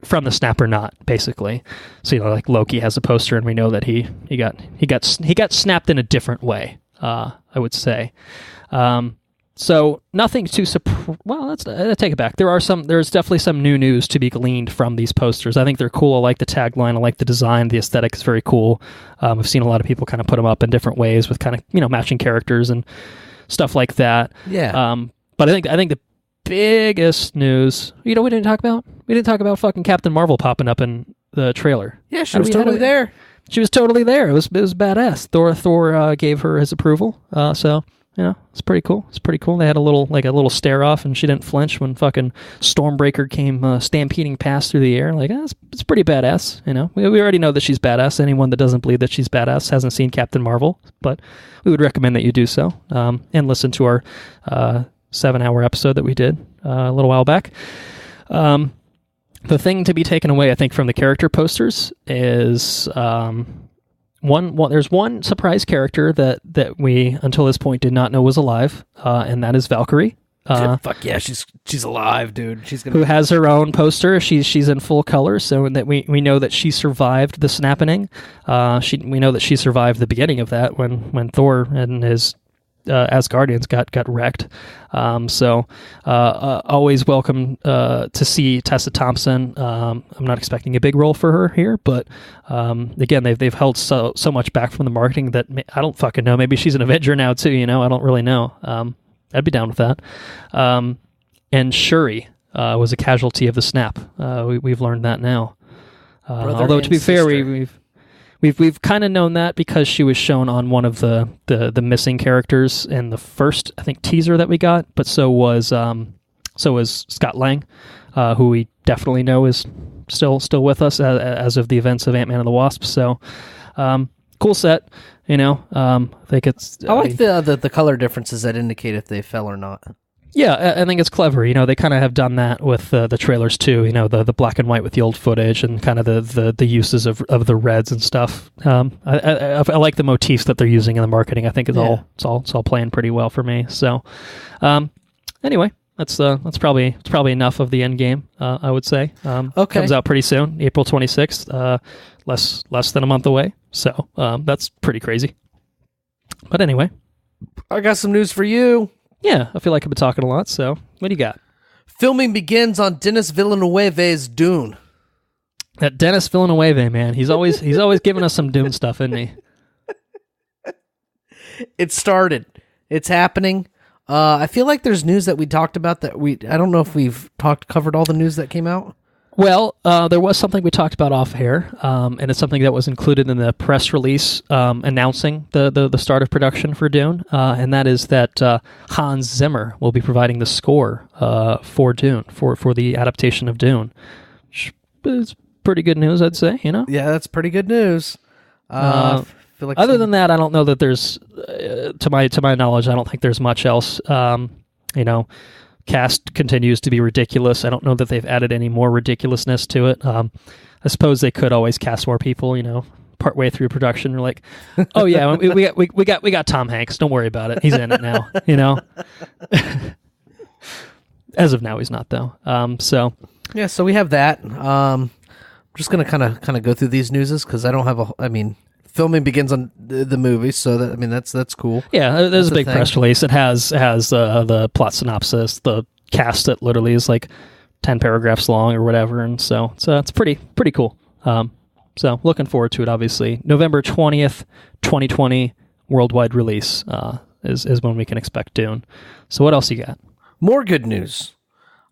from the snap or not, basically. So like Loki has a poster, and we know that he got snapped in a different way. I would say. So nothing too well. Let's take it back. There's definitely some new news to be gleaned from these posters. I think they're cool. I like the tagline. I like the design. The aesthetic is very cool. I've seen a lot of people kind of put them up in different ways with kind of matching characters and stuff like that. Yeah. But I think the biggest news, we didn't talk about fucking Captain Marvel popping up in the trailer. Yeah, she was totally there. She was totally there. It was badass. Thor gave her his approval. So it's pretty cool. They had a little stare off, and she didn't flinch when fucking Stormbreaker came stampeding past through the air. It's pretty badass. We already know that she's badass. Anyone that doesn't believe that she's badass hasn't seen Captain Marvel, but we would recommend that you do so and listen to our 7-hour episode that we did a little while back. The thing to be taken away, I think, from the character posters is there's one surprise character that we, until this point, did not know was alive, and that is Valkyrie. Fuck yeah, she's alive, dude. Who has her own poster. She's in full color, so that we know that she survived the snapping. We know that she survived the beginning of that when Thor and his Asgardians got wrecked. Always welcome to see Tessa Thompson. I'm not expecting a big role for her here, but again, they've held so much back from the marketing that I don't fucking know. Maybe she's an Avenger now too. I don't really know. I'd be down with that. And Shuri was a casualty of the snap. We've learned that now. Although to be fair, We've kind of known that because she was shown on one of the missing characters in the first, I think, teaser that we got. But so was Scott Lang, who we definitely know is still with us as of the events of Ant-Man and the Wasp. So cool set, I think it's. I like the color differences that indicate if they fell or not. Yeah, I think it's clever. They kind of have done that with the trailers too. The black and white with the old footage and kind of the uses of the reds and stuff. I like the motifs that they're using in the marketing. I think it's all playing pretty well for me. So, anyway, that's probably enough of the Endgame. I would say. Okay. Comes out pretty soon, April 26th. Less than a month away. So that's pretty crazy. But anyway, I got some news for you. Yeah, I feel like I've been talking a lot, so what do you got? Filming begins on Denis Villeneuve's Dune. That Denis Villeneuve, man, he's always giving us some Dune stuff, isn't he? It started. It's happening. I feel like there's news that we talked about that I don't know if we've covered all the news that came out. Well, there was something we talked about off air, and it's something that was included in the press release announcing the start of production for Dune, and that is that Hans Zimmer will be providing the score for Dune, for the adaptation of Dune. Which is pretty good news, I'd say, Yeah, that's pretty good news. I feel like other than that, I don't know that there's, to my knowledge, I don't think there's much else. Cast continues to be ridiculous. I don't know that they've added any more ridiculousness to it. I suppose they could always cast more people, partway through production. They're like, oh yeah, we got Tom Hanks. Don't worry about it. He's in it now. As of now, he's not though. So we have that. I'm just gonna kind of go through these newses because I don't have filming begins on the movie, so that's cool. Yeah, there's a big press release. It has the plot synopsis, the cast that literally is like 10 paragraphs long or whatever, and so it's pretty cool. So looking forward to it. Obviously, November 20th, 2020, worldwide release is when we can expect Dune. So what else you got? More good news.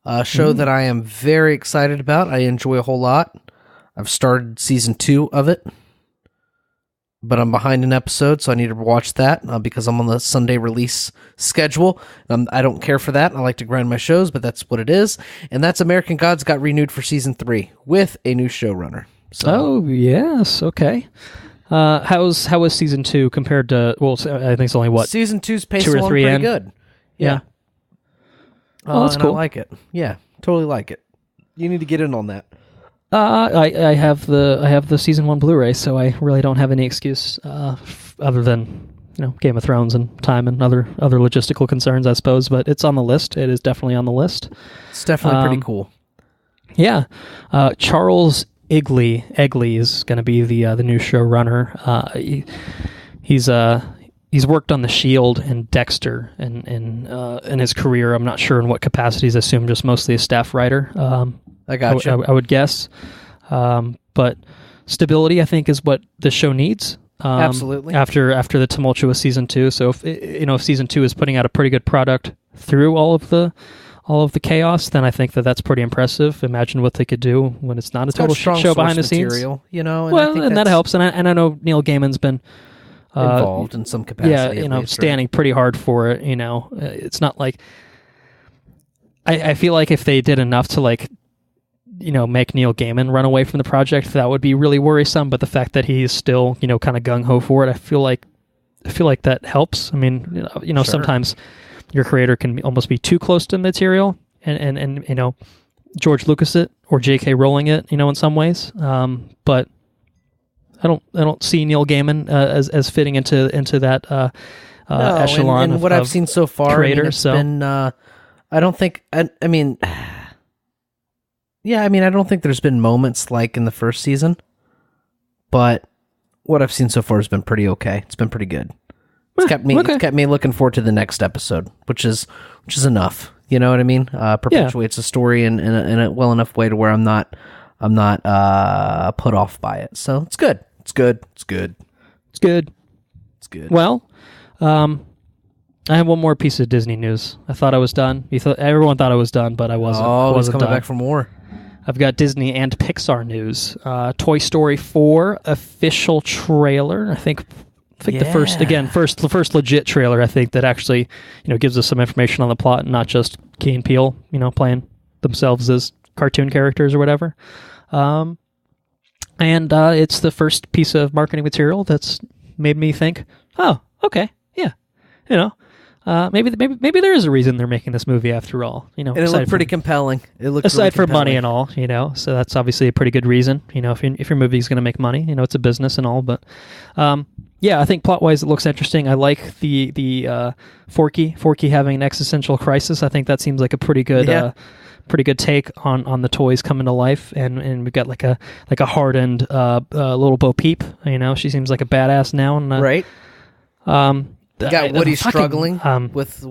A show that I am very excited about. I enjoy a whole lot. I've started season 2 of it, but I'm behind an episode, so I need to watch that because I'm on the Sunday release schedule. I don't care for that. I like to grind my shows, but that's what it is. And that's American Gods got renewed for season 3 with a new showrunner. So. Oh, yes. Okay. How is season 2 compared to, I think it's only what? Season 2's paced along pretty good. Yeah. Oh, that's cool. I like it. Yeah, totally like it. You need to get in on that. I have the season 1 Blu-ray, so I really don't have any excuse other than Game of Thrones and time and other logistical concerns, I suppose. But it's on the list. It is definitely on the list. It's definitely pretty cool. Yeah, Charles Egley is going to be the new showrunner. He's worked on The Shield and Dexter in his career. I'm not sure in what capacities. I assume just mostly a staff writer. I got you. I would guess. But stability, I think, is what the show needs. Absolutely. After the tumultuous season 2. So if season 2 is putting out a pretty good product through all of the chaos, then I think that's pretty impressive. Imagine what they could do when it's not a total show behind the scenes. And that helps. And I know Neil Gaiman's been involved in some capacity. Yeah, standing pretty hard for it. It's not like I feel like if they did enough to make Neil Gaiman run away from the project, that would be really worrisome. But the fact that he's still kind of gung ho for it, I feel like that helps. I mean, Sure. Sometimes your creator can almost be too close to the material, and George Lucas it or J.K. Rowling it, in some ways. But I don't see Neil Gaiman as fitting into that echelon. And what I've seen so far, creator, it's been. I don't think. I mean, I don't think there's been moments like in the first season, but what I've seen so far has been pretty okay. It's been pretty good. It's kept me looking forward to the next episode, which is enough. You know what I mean? Perpetuates a story in a well enough way to where I'm not put off by it. So it's good. It's good. It's good. It's good. It's good. Well, I have one more piece of Disney news. I thought I was done. Everyone thought I was done, but I wasn't. Oh, he's coming back for more. I've got Disney and Pixar news. Toy Story 4 official trailer. I think the first legit trailer. I think that actually gives us some information on the plot, and not just Key and Peele playing themselves as cartoon characters or whatever. And it's the first piece of marketing material that's made me think, oh, okay, yeah, maybe there is a reason they're making this movie after all. And it looked pretty compelling. It looked aside really from money and all, so that's obviously a pretty good reason. If your movie is going to make money, it's a business and all. But I think plot wise, it looks interesting. I like the Forky having an existential crisis. I think that seems like a pretty good. Pretty good take on the toys coming to life, and we've got like a hardened little Bo Peep. She seems like a badass now, and right. You got Woody struggling with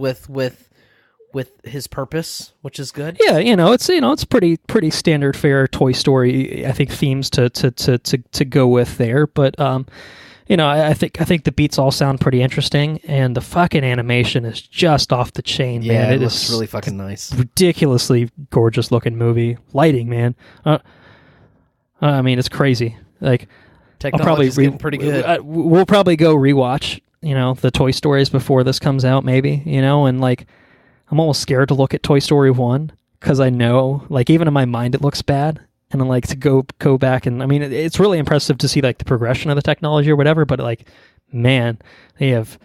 his purpose, which is good. Yeah, it's pretty standard fare Toy Story. I think themes to go with there, but I think the beats all sound pretty interesting, and the fucking animation is just off the chain, man. It looks really fucking nice. Ridiculously gorgeous looking movie. Lighting, man. It's crazy. Like, technology's getting pretty good. We'll probably go rewatch, the Toy Stories before this comes out, maybe, and like, I'm almost scared to look at Toy Story 1 because I know, like, even in my mind, it looks bad. And then, like, to go back and, it's really impressive to see, like, the progression of the technology or whatever, but, like, man, they have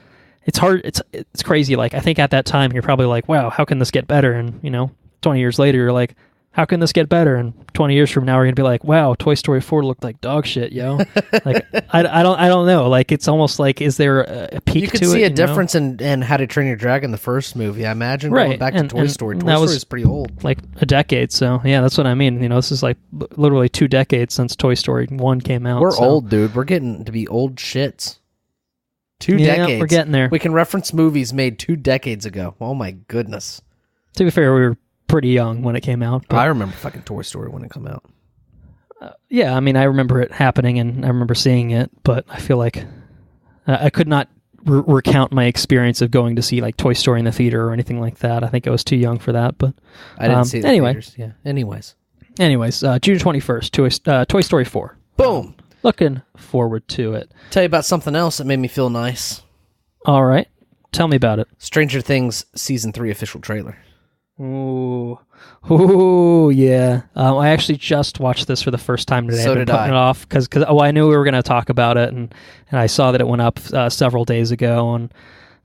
it's hard. It's crazy. Like, I think at that time you're probably like, wow, how can this get better? And 20 years later you're like, how can this get better? And 20 years from now we're gonna be like, wow, Toy Story 4 looked like dog shit, yo. Like, I don't know. Like, it's almost like, is there a peak to it? You could see a difference in How to Train Your Dragon, the first movie. I imagine going back to Toy Story. Toy Story is pretty old, like a decade. So yeah, that's what I mean. This is like literally 2 decades since Toy Story 1 came out. We're old, dude. We're getting to be old shits. 2 decades. We're getting there. We can reference movies made 2 decades ago. Oh my goodness. To be fair, we were pretty young when it came out. But, I remember fucking Toy Story when it came out. Yeah, I mean, I remember it happening and I remember seeing it, but I feel like I could not recount my experience of going to see like Toy Story in the theater or anything like that. I think I was too young for that. But I didn't see it in theaters. Yeah. Anyways, June 21st, Toy Story 4. Boom. Looking forward to it. Tell you about something else that made me feel nice. All right. Tell me about it. Stranger Things Season 3 official trailer. Ooh, yeah. I actually just watched this for the first time today. So I've been putting it off because I knew we were going to talk about it, and I saw that it went up several days ago, and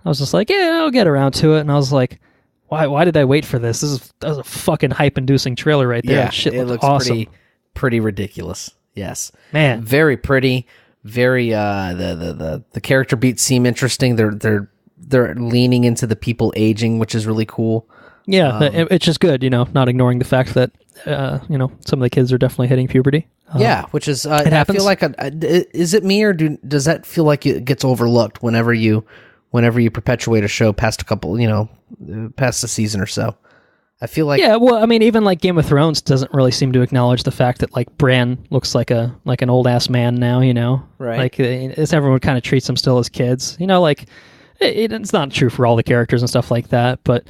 I was just like, yeah, I'll get around to it. And I was like, why did I wait for this? That was a fucking hype-inducing trailer right there. Yeah, Shit it looks awesome. pretty ridiculous. Yes, man, very pretty. Very the character beats seem interesting. They're leaning into the people aging, which is really cool. Yeah, it's just good, not ignoring the fact that, some of the kids are definitely hitting puberty. Yeah, which is, it happens. I feel like, is it me or does that feel like it gets overlooked whenever you perpetuate a show past a couple, past a season or so? I feel like... Yeah, well, I mean, even like Game of Thrones doesn't really seem to acknowledge the fact that like Bran looks like an old-ass man now, Right. Like, everyone kind of treats them still as kids. Like, it's not true for all the characters and stuff like that, but...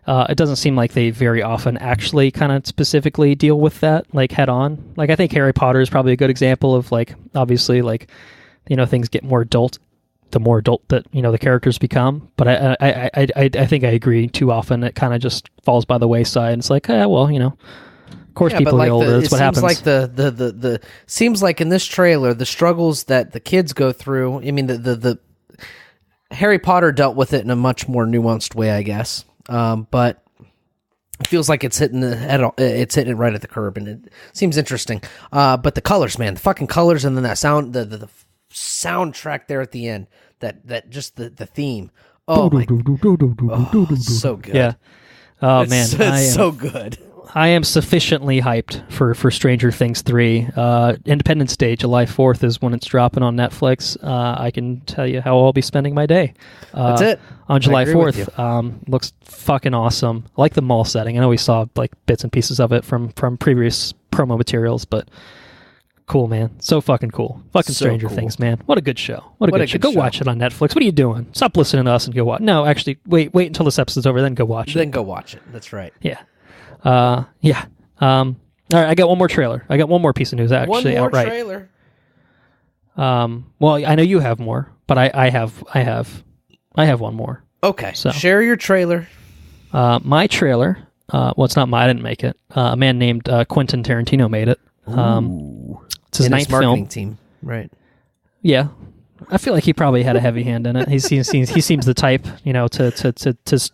it doesn't seem like they very often actually kind of specifically deal with that, like, head on. Like, I think Harry Potter is probably a good example of, like, obviously, like, things get more adult the more adult that, the characters become. But I think I agree too often it kind of just falls by the wayside. And it's like, well, of course people get older. That's what happens. Like seems like in this trailer, the struggles that the kids go through, I mean, the Harry Potter dealt with it in a much more nuanced way, I guess. But it feels like it's hitting it right at the curb, and it seems interesting. But the colors, man, the fucking colors, and then that sound, the soundtrack there at the end, that just the theme. Oh my, so good. Yeah. Oh man, it's so good. I am sufficiently hyped for Stranger Things 3. Independence Day, July 4th is when it's dropping on Netflix. I can tell you how I'll be spending my day. That's it. On July 4th. Looks fucking awesome. I like the mall setting. I know we saw like bits and pieces of it from previous promo materials, but cool, man. So fucking cool. Fucking so Stranger Things, man. What a good show. What a good show. Go watch it on Netflix. What are you doing? Stop listening to us and go watch. No, actually, wait until this episode's over, then go watch it. Then go watch it. That's right. Yeah. Yeah. All right, I got one more trailer. I got one more piece of news, actually. One more outright. trailer. Well, I know you have more, but I have one more. Okay. So share your trailer. My trailer. Well, it's not mine. I didn't make it. A man named Quentin Tarantino made it. It's his ninth marketing film. Team, right? Yeah. I feel like he probably had a heavy hand in it. He seems the type,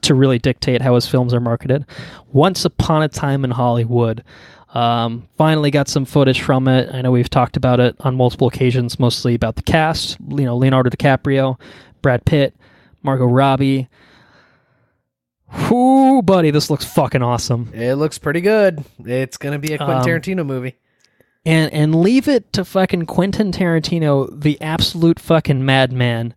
to really dictate how his films are marketed. Once Upon a Time in Hollywood. Finally got some footage from it. I know we've talked about it on multiple occasions, mostly about the cast. Leonardo DiCaprio, Brad Pitt, Margot Robbie. Whoo, buddy, this looks fucking awesome. It looks pretty good. It's gonna be a Quentin Tarantino movie. And leave it to fucking Quentin Tarantino, the absolute fucking madman,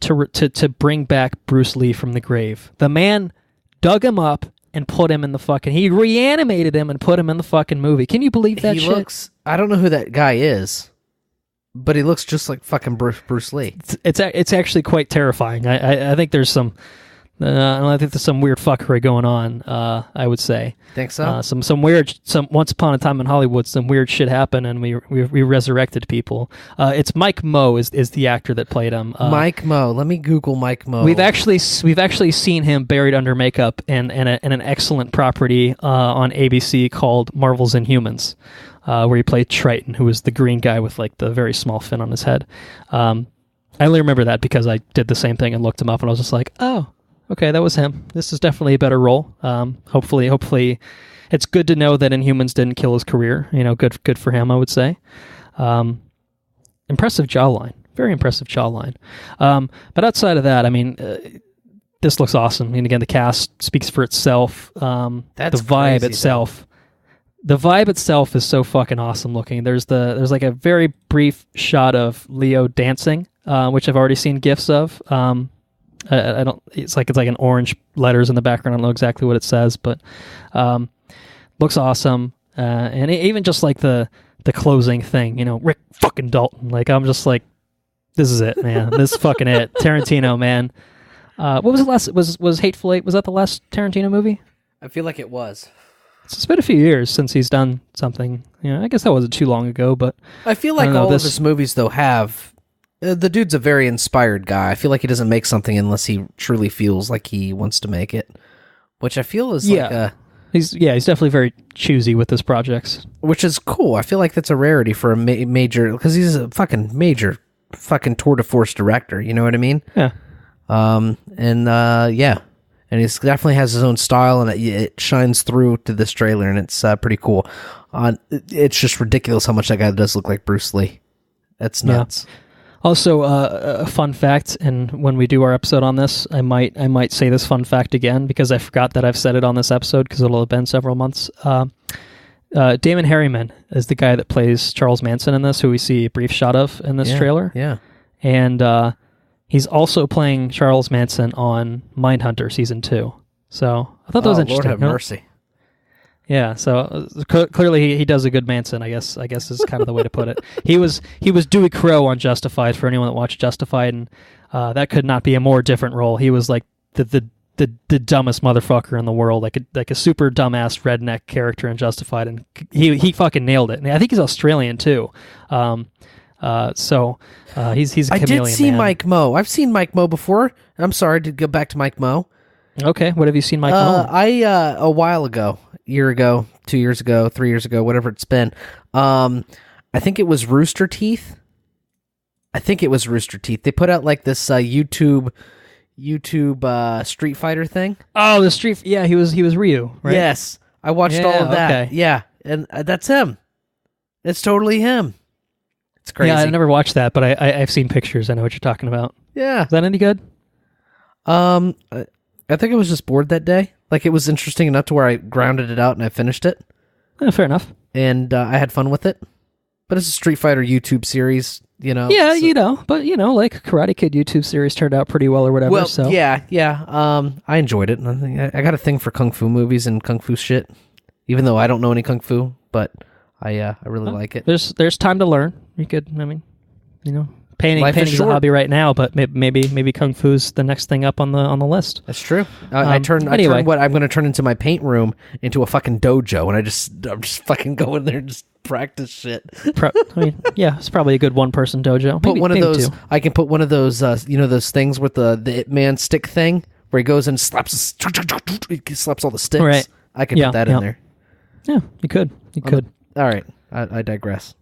to bring back Bruce Lee from the grave. The man dug him up and put him in the fucking... He reanimated him and put him in the fucking movie. Can you believe that shit? I don't know who that guy is, but he looks just like fucking Bruce Lee. It's actually quite terrifying. I think there's some... I think there's some weird fuckery going on, I would say. Think so? Some Once Upon a Time in Hollywood, some weird shit happened, and we resurrected people. It's Mike Moe is the actor that played him. Mike Moe. Let me Google Mike Moe. We've actually seen him buried under makeup in an excellent property on ABC called Marvel's Inhumans, where he played Triton, who was the green guy with like the very small fin on his head. I only remember that because I did the same thing and looked him up, and I was just like, oh, okay, that was him. This is definitely a better role. Hopefully, it's good to know that Inhumans didn't kill his career. Good for him, I would say. Impressive jawline. Very impressive jawline. But outside of that, I mean, this looks awesome. And again, the cast speaks for itself. That's the vibe crazy, itself. The vibe itself is so fucking awesome looking. There's like a very brief shot of Leo dancing, which I've already seen gifs of. I don't. It's like an orange letters in the background. I don't know exactly what it says, but looks awesome. And even just like the closing thing, Rick fucking Dalton. Like, I'm just like, this is it, man. This is fucking it. Tarantino, man. What was the last? Was Hateful Eight? Was that the last Tarantino movie? I feel like it was. It's been a few years since he's done something. I guess that wasn't too long ago, but I feel like all of his movies, though, have... the dude's a very inspired guy. I feel like he doesn't make something unless he truly feels like he wants to make it, which I feel is like a... He's definitely very choosy with his projects. Which is cool. I feel like that's a rarity for a major... Because he's a fucking major fucking tour de force director, you know what I mean? Yeah. Yeah. And he definitely has his own style, and it shines through to this trailer, and it's pretty cool. It's just ridiculous how much that guy does look like Bruce Lee. That's nuts. Yeah. Also, a fun fact, and when we do our episode on this, I might say this fun fact again, because I forgot that I've said it on this episode, because it'll have been several months. Damon Harriman is the guy that plays Charles Manson in this, who we see a brief shot of in this trailer. Yeah. And he's also playing Charles Manson on Mindhunter Season 2. So I thought that was interesting. Lord have mercy. Yeah, so clearly he does a good Manson, I guess is kind of the way to put it. He was Dewey Crow on Justified, for anyone that watched Justified, and that could not be a more different role. He was like the dumbest motherfucker in the world, like a super dumbass redneck character in Justified, and he fucking nailed it. And I think he's Australian too. So he's a chameleon. I did see man. Mike Moe. I've seen Mike Moe before. I'm sorry to go back to Mike Moe. Okay, what have you seen Mike Moe? A while ago, year ago, 2 years ago, 3 years ago, whatever it's been. I think it was Rooster Teeth. They put out like this YouTube Street Fighter thing. Oh, the Street. Yeah, he was Ryu, right? Yes, I watched all of that. Okay. Yeah, and that's him. It's totally him. It's crazy. Yeah, I never watched that, but I've seen pictures. I know what you're talking about. Yeah. Is that any good? I think I was just bored that day. Like, it was interesting enough to where I grounded it out and I finished it. Fair enough. And I had fun with it. But it's a Street Fighter YouTube series, Yeah, so. But, like Karate Kid YouTube series turned out pretty well or whatever. Well, so. yeah. I enjoyed it. I got a thing for Kung Fu movies and Kung Fu shit. Even though I don't know any Kung Fu, but I really like it. There's time to learn. You could, painting's a hobby right now, but maybe Kung Fu's the next thing up on the list. That's true. I turn what I'm going to turn into my paint room into a fucking dojo, and I'm just fucking going there and just practice shit. It's probably a good one-person dojo. I can put one of those, those things with the Ip Man stick thing where he goes and slaps all the sticks. Right. I can put that in there. Yeah, you could. All right. I digress.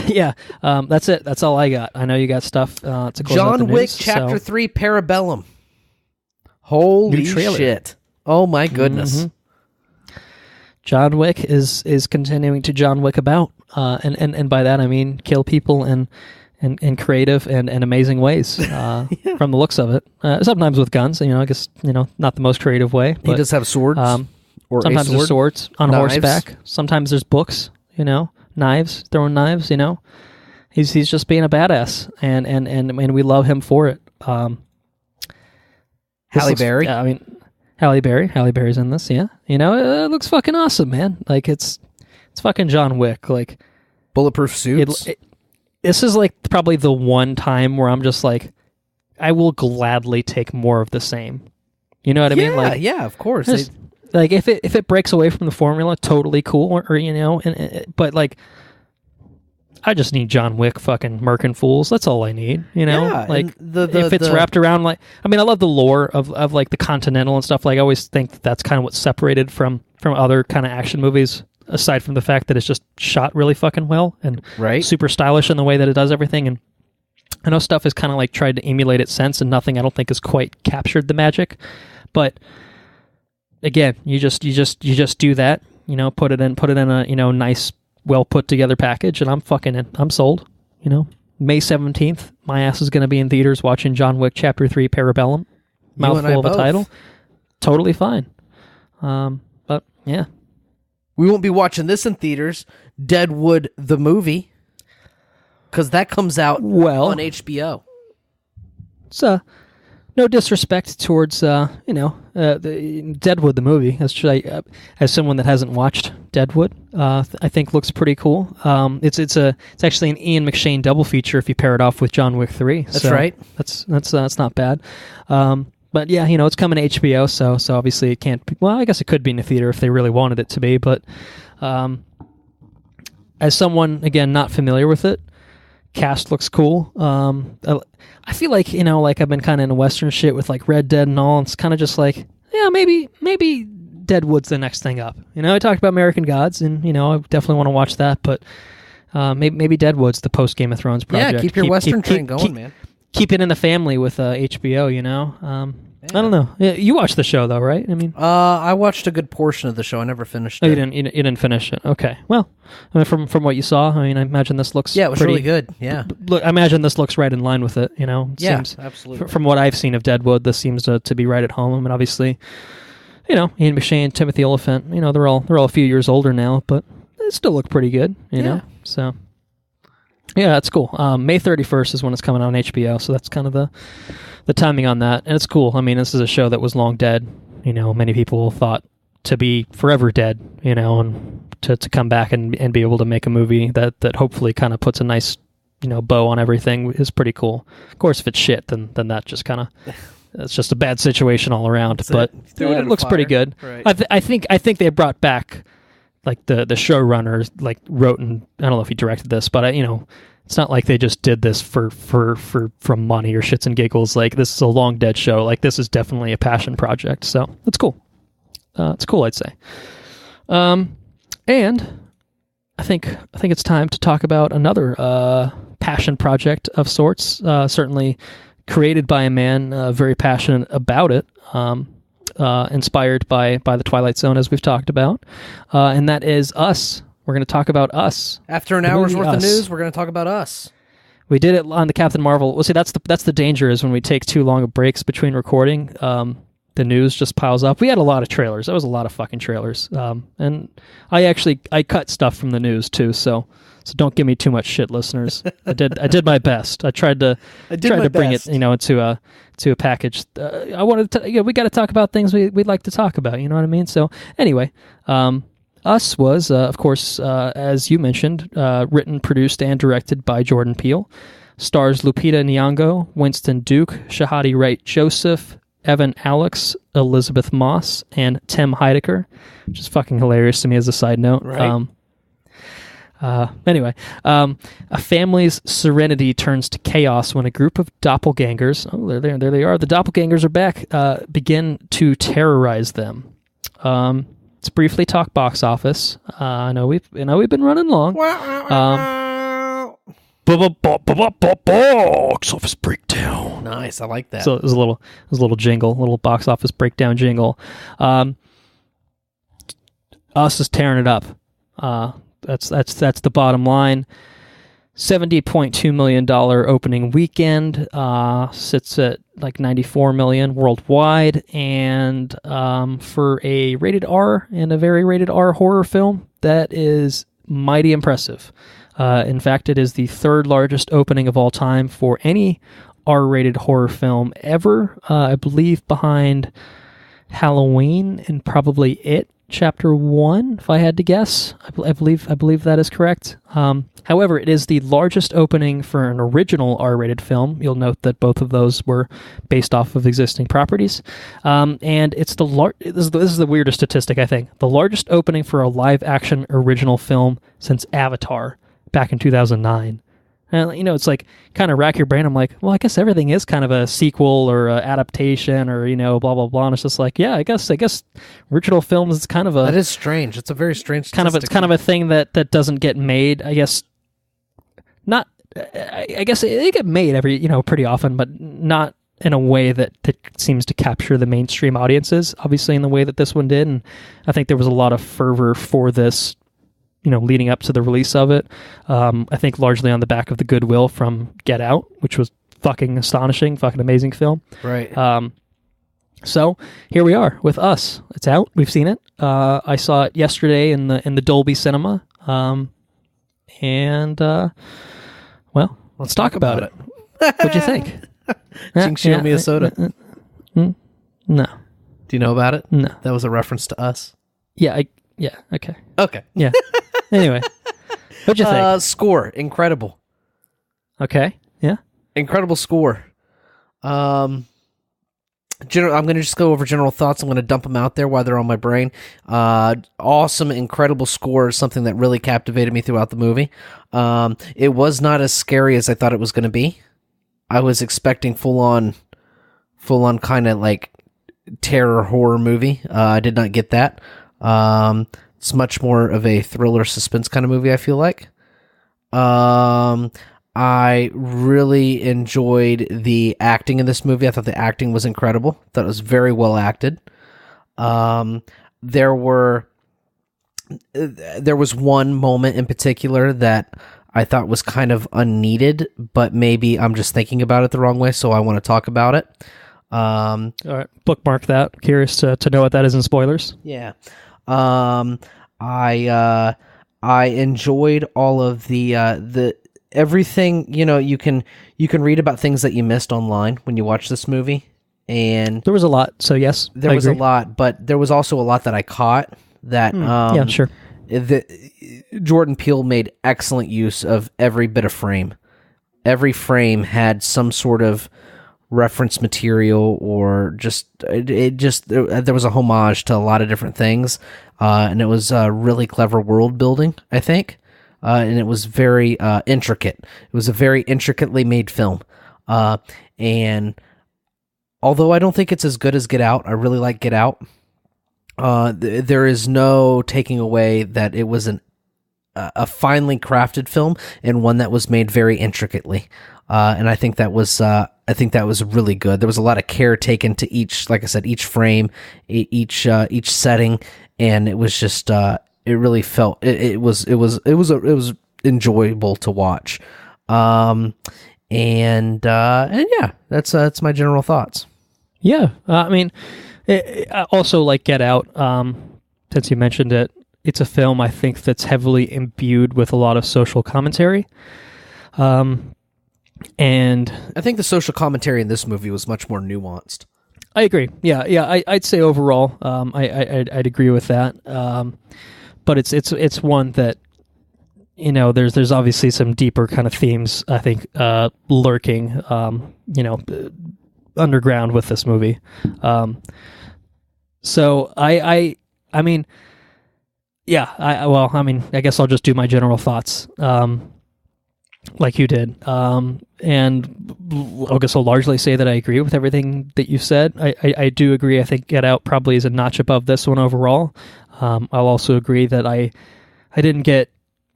Yeah, that's it. That's all I got. I know you got stuff to close John out the Wick news, Chapter 3 Parabellum. Holy shit. Oh my goodness. Mm-hmm. John Wick is continuing to John Wick about, and by that I mean kill people in creative and amazing ways, yeah. From the looks of it. Sometimes with guns, I guess, not the most creative way. But, he does have swords. Or sometimes there's swords on horseback. Sometimes there's books, knives, throwing knives, He's just being a badass, and we love him for it. Halle Berry? Halle Berry's in this, yeah. It looks fucking awesome, man. Like, it's fucking John Wick. Like, bulletproof suits? This is, like, probably the one time where I'm just like, I will gladly take more of the same. You know what I mean? Like, yeah, of course. Like, if it breaks away from the formula, totally cool, but like, I just need John Wick fucking murking fools. That's all I need, Yeah, like, if it's wrapped around, like, I love the lore of like the Continental and stuff. Like, I always think that's kind of what's separated from other kind of action movies, aside from the fact that it's just shot really fucking well and right. super stylish in the way that it does everything. And I know stuff has kind of like tried to emulate it since, and nothing I don't think has quite captured the magic. But again, you just do that, you know, put it in a, you know, nice, well put together package, and I'm fucking in. I'm sold. You know, May 17th, my ass is going to be in theaters watching John Wick Chapter 3 Parabellum. Mouthful of a title. Totally fine. But yeah. We won't be watching this in theaters, Deadwood the movie, because that comes out on HBO. It's no disrespect towards the Deadwood the movie. As someone that hasn't watched Deadwood, I think looks pretty cool. It's actually an Ian McShane double feature if you pair it off with John Wick 3. That's right. That's not bad. But yeah, you know, it's coming to HBO, so obviously it can't be, well, I guess it could be in the theater if they really wanted it to be, but as someone, again, not familiar with it, cast looks cool. I feel like, you know, like I've been kind of into Western shit with like Red Dead and all, and it's kind of just like, yeah, maybe Deadwood's the next thing up. You know, I talked about American Gods, and, you know, I definitely want to watch that, but maybe Deadwood's the post Game of Thrones project. Yeah, keep your Western train going, man. Keep it in the family with HBO, you know? I don't know. Yeah, you watched the show, though, right? I mean, I watched a good portion of the show. I never finished it. You didn't finish it. Okay. Well, I mean, from what you saw, I mean, I imagine this looks it was really good. Yeah. Look, I imagine this looks right in line with it, you know? Absolutely. From what I've seen of Deadwood, this seems to be right at home. I mean, obviously, you know, Ian McShane, Timothy Olyphant, you know, they're all a few years older now, but they still look pretty good, you know? So... yeah, that's cool. May 31st is when it's coming out on HBO, so that's kind of the timing on that. And it's cool. I mean, this is a show that was long dead. You know, many people thought to be forever dead, you know, and to come back and be able to make a movie that hopefully kind of puts a nice, you know, bow on everything is pretty cool. Of course, if it's shit, then that just kind of... it's just a bad situation all around. But it looks pretty good. Right. I think they brought back... like the showrunner like wrote, and I don't know if he directed this, but you know, it's not like they just did this for money or shits and giggles. Like, this is a long dead show. Like, this is definitely a passion project. So it's cool. It's cool, I'd say. And I think it's time to talk about another passion project of sorts. Certainly created by a man very passionate about it. Inspired by the Twilight Zone, as we've talked about, and that is Us. We're going to talk about Us. After an hour's worth of news, we're going to talk about Us. We did it on the Captain Marvel. Well, see, that's the danger is when we take too long of breaks between recording, the news just piles up. We had a lot of trailers. That was a lot of fucking trailers, and I cut stuff from the news too. So don't give me too much shit, listeners. I did my best. I tried to bring it, you know, into a package. I wanted to, you know, we got to talk about things we'd like to talk about. You know what I mean? So anyway, Us was, of course, as you mentioned, written, produced, and directed by Jordan Peele. Stars Lupita Nyong'o, Winston Duke, Shahadi Wright Joseph, Evan Alex, Elizabeth Moss, and Tim Heidecker, which is fucking hilarious to me as a side note. Right. Anyway, a family's serenity turns to chaos when a group of doppelgangers, there they are, the doppelgangers are back, begin to terrorize them. Let's briefly talk box office. I know we've been running long. Box office breakdown. Nice, I like that. So it was a little jingle, a little box office breakdown jingle. Us is tearing it up. That's the bottom line. $70.2 million opening weekend, sits at like $94 million worldwide, and for a rated R and a very rated R horror film, that is mighty impressive. In fact, it is the third largest opening of all time for any R-rated horror film ever. I believe behind Halloween and probably It Chapter 1, if I had to guess. I believe that is correct. However, it is the largest opening for an original R-rated film. You'll note that both of those were based off of existing properties. And it's this is the weirdest statistic, I think. The largest opening for a live-action original film since Avatar back in 2009. And, you know, it's like, kind of rack your brain. I'm like, well, I guess everything is kind of a sequel or a adaptation or, you know, blah, blah, blah. And it's just like, yeah, I guess original films is kind of a... That is strange. It's a very strange statistic. It's kind of a thing that doesn't get made, I guess. Not I guess they get made pretty often, but not in a way that seems to capture the mainstream audiences, obviously in the way that this one did. And I think there was a lot of fervor for this, leading up to the release of it. I think largely on the back of the goodwill from Get Out, which was fucking astonishing, fucking amazing film. Right. So here we are with Us. It's out. We've seen it. I saw it yesterday in the Dolby Cinema. Well, let's talk about it. What'd you think? Think she owe me a soda? No. Do you know about it? No. That was a reference to Us. Yeah. Okay. Okay. Yeah. Anyway, what'd you think? Score, incredible. Okay. Yeah. Incredible score. I'm going to just go over general thoughts. I'm going to dump them out there while they're on my brain. Awesome, incredible score is something that really captivated me throughout the movie. It was not as scary as I thought it was going to be. I was expecting full on kind of like terror horror movie. I did not get that. It's much more of a thriller suspense kind of movie, I feel like. I really enjoyed the acting in this movie. I thought the acting was incredible. I thought it was very well acted. There was one moment in particular that I thought was kind of unneeded, but maybe I'm just thinking about it the wrong way, so I want to talk about it. All right, bookmark that. Curious to know what that is in spoilers. Yeah. I enjoyed all of the everything. You can read about things that you missed online when you watch this movie, and there was a lot. So yes, there was a lot, but there was also a lot that I caught that. Yeah, sure. Jordan Peele made excellent use of every bit of frame. Every frame had some sort of reference material, or there was a homage to a lot of different things, and it was really clever world building, I think, and it was very intricate. It was a very intricately made film, and although I don't think it's as good as Get Out, I really like Get Out. There is no taking away that it was a finely crafted film and one that was made very intricately, and I think that was really good. There was a lot of care taken to each, like I said, each frame, each setting, and it was just it really felt it was enjoyable to watch. And yeah, that's my general thoughts. Yeah, I mean, also like Get Out. Since you mentioned it, it's a film I think that's heavily imbued with a lot of social commentary. And I think the social commentary in this movie was much more nuanced. I agree. Yeah. I'd say overall, I'd agree with that. But it's one that, there's obviously some deeper kind of themes, I think, lurking, underground with this movie. So I mean, yeah. I guess I'll just do my general thoughts. Like you did. And I guess I'll largely say that I agree with everything that you said. I do agree. I think Get Out probably is a notch above this one overall. I'll also agree that I didn't get,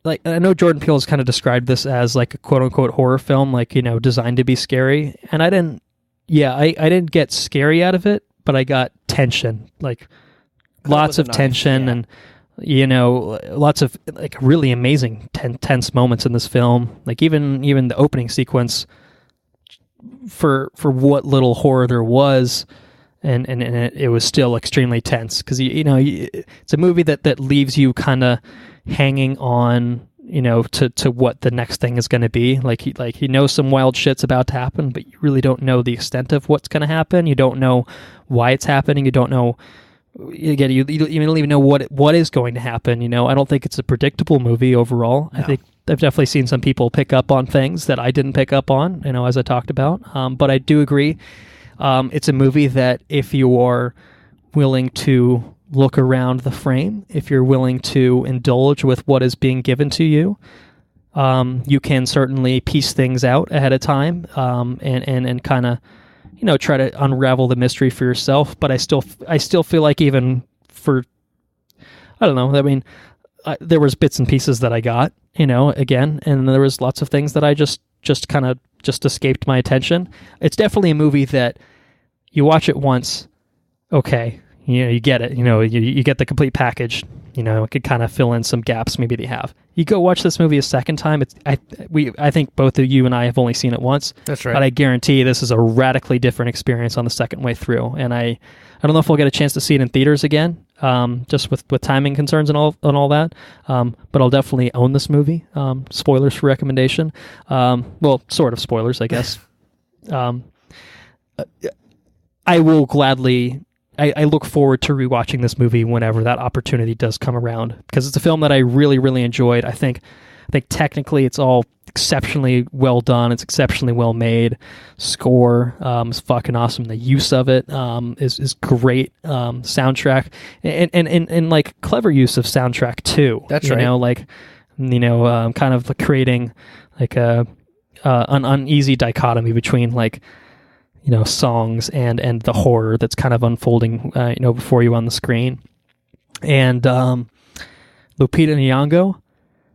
like, I know Jordan Peele has kind of described this as like a quote unquote horror film, like, designed to be scary. And I didn't get scary out of it, but I got tension, like lots of tension, and lots of like really amazing tense moments in this film. Like even the opening sequence, for what little horror there was, and it was still extremely tense, because it's a movie that leaves you kind of hanging on, to what the next thing is going to be. Like he knows some wild shit's about to happen, but you really don't know the extent of what's going to happen. You don't know why it's happening. You don't know. Again, you don't even know what is going to happen. I don't think it's a predictable movie overall. No. I think I've definitely seen some people pick up on things that I didn't pick up on, as I talked about. But I do agree. It's a movie that if you are willing to look around the frame, if you're willing to indulge with what is being given to you, you can certainly piece things out ahead of time, and kind of, try to unravel the mystery for yourself. But I still feel like, even for, I don't know, I mean, there was bits and pieces that I got, again, and there was lots of things that I just kind of just escaped my attention. It's definitely a movie that you watch it once, okay, you get it, you get the complete package. It could kind of fill in some gaps maybe they have. You go watch this movie a second time. I think both of you and I have only seen it once. That's right. But I guarantee this is a radically different experience on the second way through. And I don't know if we'll get a chance to see it in theaters again, just with timing concerns and all that. But I'll definitely own this movie. Spoilers for recommendation. Well, sort of spoilers, I guess. I will gladly. I look forward to rewatching this movie whenever that opportunity does come around, because it's a film that I really, really enjoyed. I think technically it's all exceptionally well done. It's exceptionally well made. Score is fucking awesome. The use of it is great. Soundtrack and like clever use of soundtrack too. That's right. Kind of creating like an uneasy dichotomy between like, songs and the horror that's kind of unfolding, before you on the screen. And Lupita Nyong'o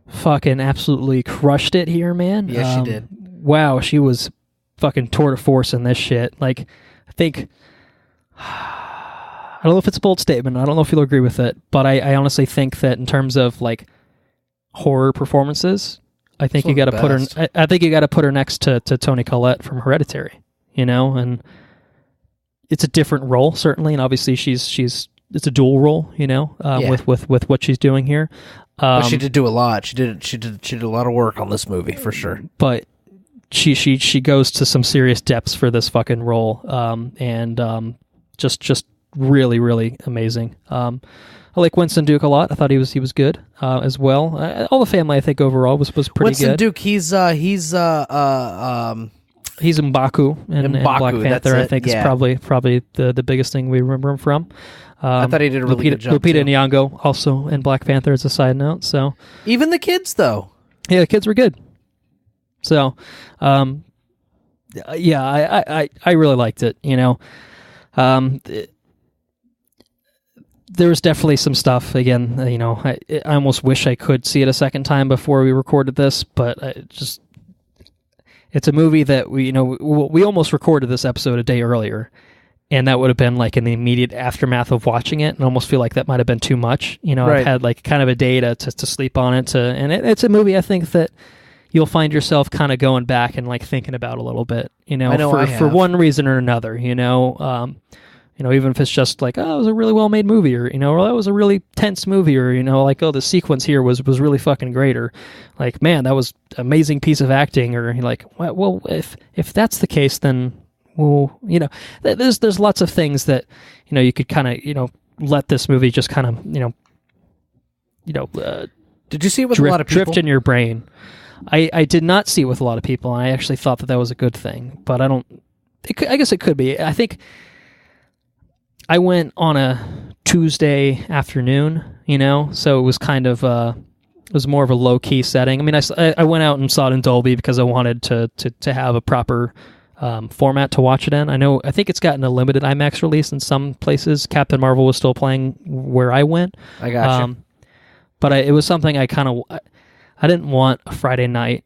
fucking absolutely crushed it here, man. Yeah, she did. Wow, she was fucking tour de force in this shit. Like, I think, I don't know if it's a bold statement. I don't know if you'll agree with it, but I honestly think that in terms of like horror performances, I think you got to put her. I think you got to put her next to Toni Collette from Hereditary. And it's a different role, certainly, and obviously it's a dual role, with what she's doing here. But she did do a lot. She did a lot of work on this movie for sure. But she goes to some serious depths for this fucking role, and just really, really amazing. I like Winston Duke a lot. I thought he was good as well. All the family, I think, overall was pretty Winston good. Duke, he's M'Baku in Black Panther. I think is probably the biggest thing we remember him from. I thought he did a really good job. Lupita Nyong'o also in Black Panther as a side note. So even the kids, though, yeah, the kids were good. So, I really liked it. There was definitely some stuff. Again, I almost wish I could see it a second time before we recorded this, but it's a movie that we almost recorded this episode a day earlier, and that would have been like in the immediate aftermath of watching it, and I almost feel like that might have been too much. Right. I've had like kind of a day to sleep on it, and it's a movie I think that you'll find yourself kind of going back and like thinking about a little bit, for one reason or another, even if it's just like, oh, it was a really well-made movie, or, or that was a really tense movie, or, like, oh, the sequence here was really fucking great, or like, man, that was an amazing piece of acting, or like, well, if that's the case, then, well, there's lots of things that, you could kind of, let this movie just kind of, did you see it with a lot of people? Drift in your brain. I did not see it with a lot of people, and I actually thought that was a good thing, but I guess it could be. I think I went on a Tuesday afternoon, so it was kind of it was more of a low key setting. I mean, I went out and saw it in Dolby because I wanted to have a proper format to watch it in. I think it's gotten a limited IMAX release in some places. Captain Marvel was still playing where I went. I got you. But it was something I didn't want a Friday night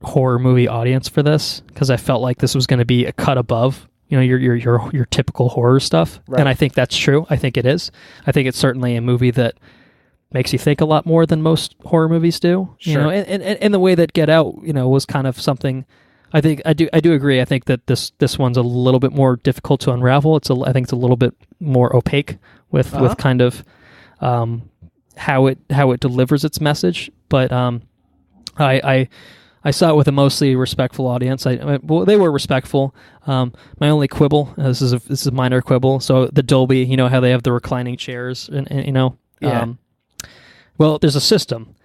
horror movie audience for this, because I felt like this was going to be a cut above your typical horror stuff. Right. And I think that's true. I think it is. I think it's certainly a movie that makes you think a lot more than most horror movies do. Sure. And the way that Get Out, was kind of something. I think I do agree. I think that this one's a little bit more difficult to unravel. I think it's a little bit more opaque with kind of how it delivers its message. But I saw it with a mostly respectful audience. Well, they were respectful. My only quibble, this is a minor quibble. So the Dolby, how they have the reclining chairs, and Yeah. Well, there's a system.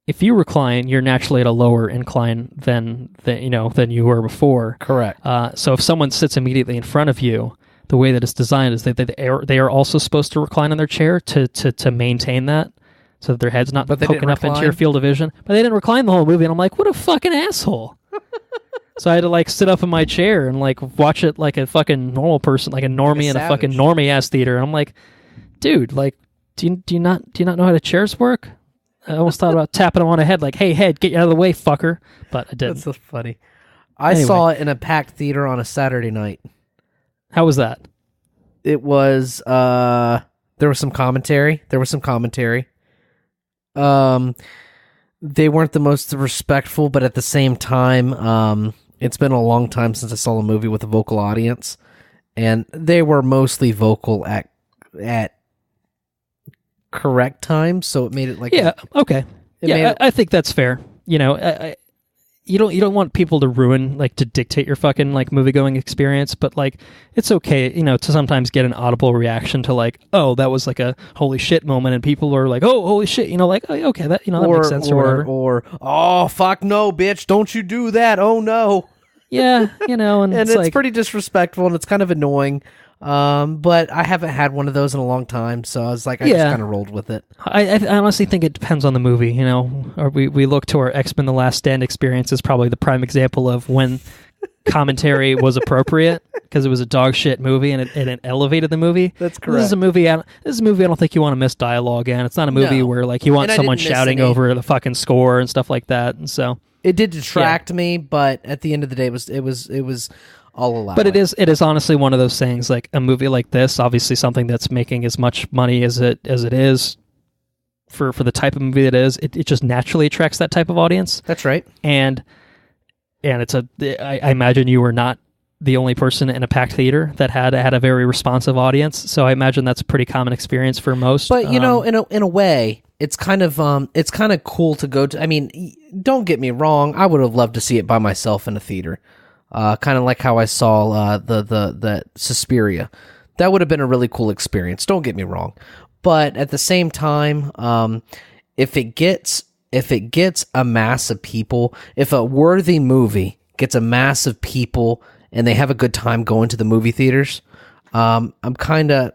If you recline, you're naturally at a lower incline than you were before. Correct. So if someone sits immediately in front of you, the way that it's designed is that they are also supposed to recline in their chair to maintain that, so that their head's not poking up into your field of vision. But they didn't recline the whole movie, and I'm like, what a fucking asshole. So I had to sit up in my chair and watch it like a fucking normal person, like a normie in a fucking normie ass theater. And I'm like, dude, do you not know how the chairs work? I almost thought about tapping him on the head, like, hey, head, get out of the way, fucker. But I didn't. That's so funny. I saw it in a packed theater on a Saturday night. How was that? It was, there was some commentary. They weren't the most respectful, but at the same time, it's been a long time since I saw a movie with a vocal audience, and they were mostly vocal at correct times, so it made it like okay. I think that's fair. You know, you don't want people to ruin, like, to dictate your fucking, like, movie going experience, but, like, it's okay, you know, to sometimes get an audible reaction to, like, oh, that was like a holy shit moment, and people are like, oh, holy shit, you know, like, oh, okay, that, you know, that makes sense or whatever. Or oh, fuck no, bitch, don't you do that, oh no. Yeah, you know, and it's like, pretty disrespectful, and it's kind of annoying. But I haven't had one of those in a long time, so I was like, I just kind of rolled with it. I honestly think it depends on the movie, you know. Or we look to our X-Men: The Last Stand experience as probably the prime example of when commentary was appropriate, because it was a dog shit movie and it elevated the movie. That's correct. This is a movie. I don't think you want to miss dialogue in. It's not a movie where, like, you want someone shouting over the fucking score and stuff like that. And so it did detract me, but at the end of the day, it was all allowed. But it is honestly one of those things, like a movie like this, obviously something that's making as much money as it is for the type of movie it is, it just naturally attracts that type of audience. That's right. And it's I imagine you were not the only person in a packed theater that had a very responsive audience. So I imagine that's a pretty common experience for most. But you know, in a way, it's kind of cool to go to. I mean, don't get me wrong, I would have loved to see it by myself in a theater. Kind of like how I saw the Suspiria. That would have been a really cool experience. Don't get me wrong, but at the same time, if it gets a mass of people, if a worthy movie gets a mass of people and they have a good time going to the movie theaters, it's kind of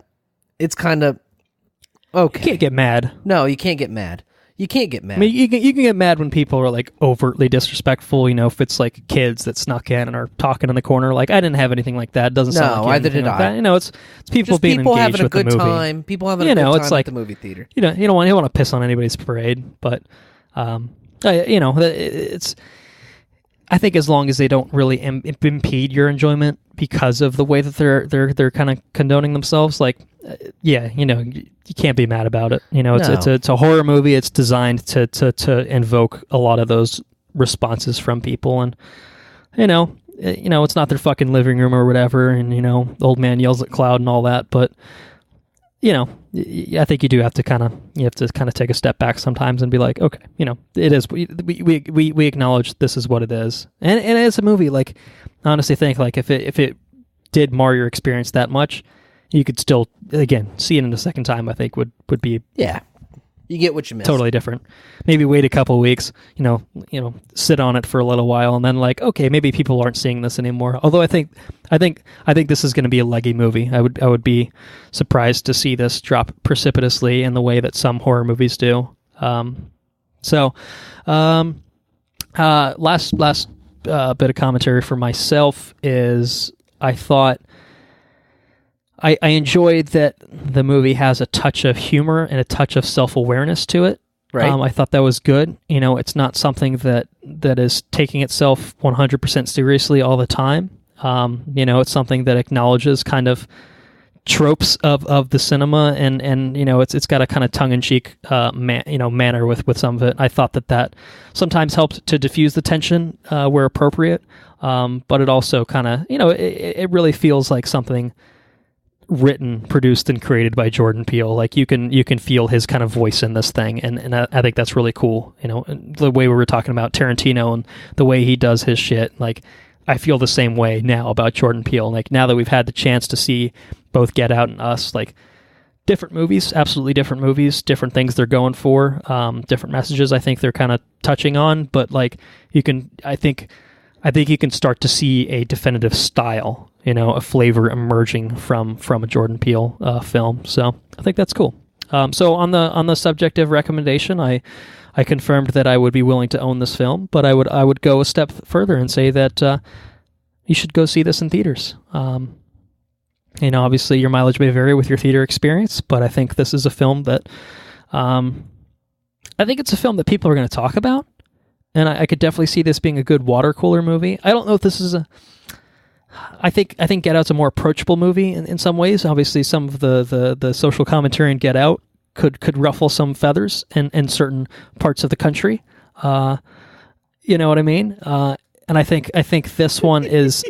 okay. You can't get mad. No, you can't get mad. You can't get mad. I mean, you can get mad when people are, like, overtly disrespectful. You know, if it's like kids that snuck in and are talking in the corner. Like, I didn't have anything like that. It doesn't sound like either did like I. that. You know, it's people just being people engaged having a with good the movie. time. People having a good time at the movie theater. You don't want to piss on anybody's parade, but you know, it's. I think as long as they don't really impede your enjoyment because of the way that they're kind of condoning themselves, like, yeah, you know, you can't be mad about it. You know, it's a horror movie. It's designed to invoke a lot of those responses from people, and you know, it's not their fucking living room or whatever, and you know, the old man yells at cloud and all that, but you know, I think you have to kind of take a step back sometimes and be like, okay, you know, it is. We acknowledge this is what it is, and as a movie, like, I honestly think, like, if it did mar your experience that much, you could still, again, see it in a second time. I think would be you get what you missed. Totally different. Maybe wait a couple of weeks, you know, sit on it for a little while, and then, like, okay, maybe people aren't seeing this anymore. Although I think this is going to be a leggy movie. I would be surprised to see this drop precipitously in the way that some horror movies do. Last bit of commentary for myself is I thought I enjoyed that the movie has a touch of humor and a touch of self-awareness to it. Right. I thought that was good. You know, it's not something that is taking itself 100% seriously all the time. You know, it's something that acknowledges kind of tropes of the cinema, and you know, it's got a kind of tongue-in-cheek manner with some of it. I thought that sometimes helped to diffuse the tension where appropriate, but it also kind of, you know, it really feels like something written, produced, and created by Jordan Peele. Like, you can feel his kind of voice in this thing, and I think that's really cool. You know, the way we were talking about Tarantino and the way he does his shit, like, I feel the same way now about Jordan Peele. Like, now that we've had the chance to see both Get Out and Us, like, different movies, absolutely different movies, different things they're going for, different messages I think they're kind of touching on, but, like, I think you can start to see a definitive style, you know, a flavor emerging from a Jordan Peele film. So I think that's cool. So on the subject of recommendation, I confirmed that I would be willing to own this film, but I would go a step further and say that you should go see this in theaters. Obviously your mileage may vary with your theater experience, but I think this is a film that, I think it's a film that people are going to talk about, and I could definitely see this being a good water cooler movie. I don't know if this is I think Get Out's a more approachable movie in some ways. Obviously, some of the social commentary in Get Out could ruffle some feathers in certain parts of the country. You know what I mean? And I think this one is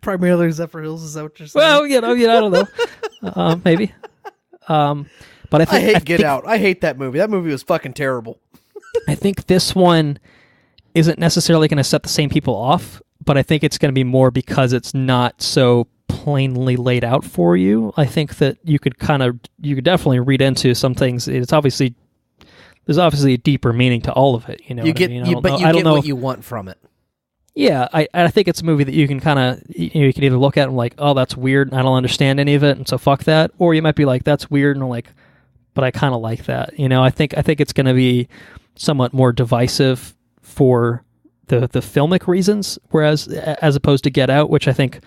primarily Zephyr Hills. Is that what you're saying? Well, I don't know. Maybe. But I hate Get Out. I hate that movie. That movie was fucking terrible. I think this one isn't necessarily going to set the same people off, but I think it's going to be more because it's not so plainly laid out for you. I think that you could definitely read into some things. There's obviously a deeper meaning to all of it. You get what you want from it. Yeah, I think it's a movie that you can kind of, you can either look at and like, oh, that's weird, and I don't understand any of it, and so fuck that, or you might be like, that's weird, and I'm like, but I kind of like that. I think it's going to be somewhat more divisive for the filmic reasons, whereas as opposed to Get Out, which I think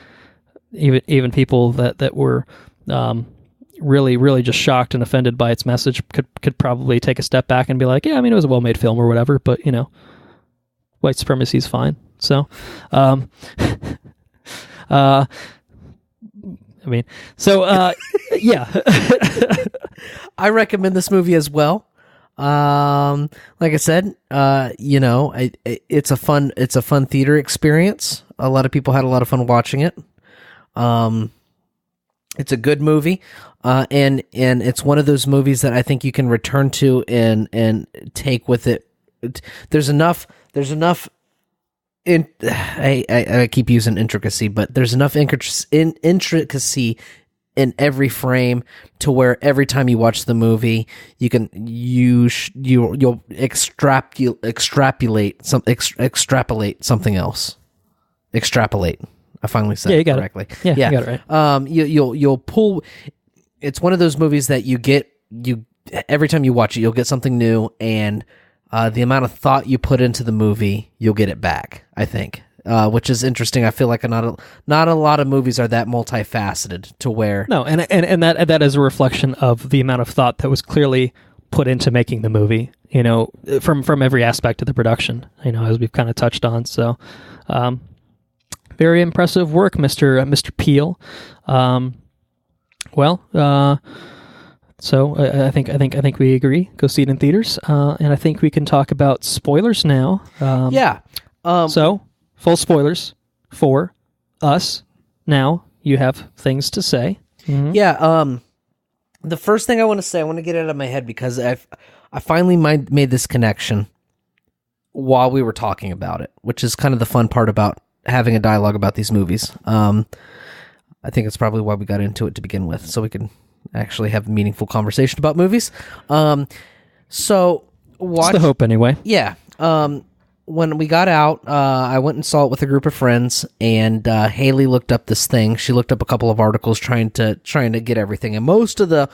even people that were really, really just shocked and offended by its message could probably take a step back and be like, yeah, I mean, it was a well-made film or whatever, but white supremacy is fine. So, yeah. I recommend this movie as well. Like I said, it's a fun theater experience. A lot of people had a lot of fun watching it. It's a good movie. And it's one of those movies that I think you can return to and take with it. There's enough I keep using intricacy, but there's enough intricacy in every frame to where every time you watch the movie, you'll extrapolate something else. Extrapolate. I finally said it correctly. Yeah, you got it right. You'll pull. It's one of those movies that you every time you watch it, you'll get something new, and the amount of thought you put into the movie, you'll get it back, I think, which is interesting. I feel like not a lot of movies are that multifaceted to where... No, and that is a reflection of the amount of thought that was clearly put into making the movie, from every aspect of the production, as we've kind of touched on. So, very impressive work, Mr. Peele. So I think we agree. Go see it in theaters, and I think we can talk about spoilers now. So full spoilers for us. Now you have things to say. Mm-hmm. Yeah. The first thing I want to say, I want to get it out of my head because I finally made this connection while we were talking about it, which is kind of the fun part about having a dialogue about these movies. I think it's probably why we got into it to begin with, so we could actually have a meaningful conversation about movies. So It's the hope anyway. Yeah. When we got out, I went and saw it with a group of friends, and Haley looked up this thing. She looked up a couple of articles trying to get everything, and most of the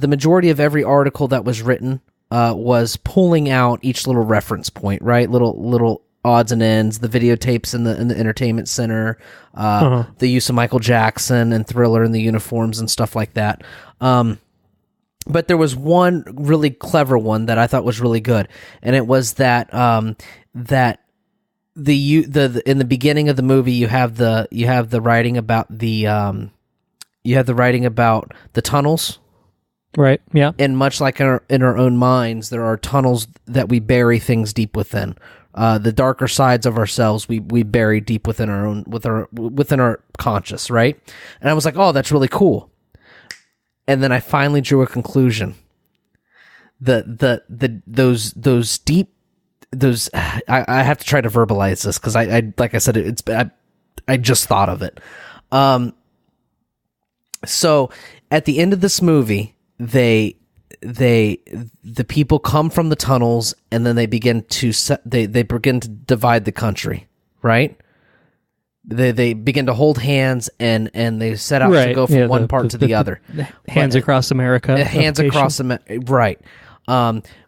majority of every article that was written was pulling out each little reference point, right? Little odds and ends, the videotapes in the entertainment center, the use of Michael Jackson and Thriller in the uniforms and stuff like that. But there was one really clever one that I thought was really good, and it was that that the in the beginning of the movie you have the writing about the tunnels. Right, yeah. And much like in our own minds, there are tunnels that we bury things deep within. The darker sides of ourselves we bury deep within our conscious, right? And I was like, oh, that's really cool. And then I finally drew a conclusion. Those deep I have to try to verbalize this because I like I said I just thought of it. So at the end of this movie, the people come from the tunnels and then they begin to divide the country, right? They begin to hold hands and they set out to go from one part to the other. Hands across America. Hands across America, right.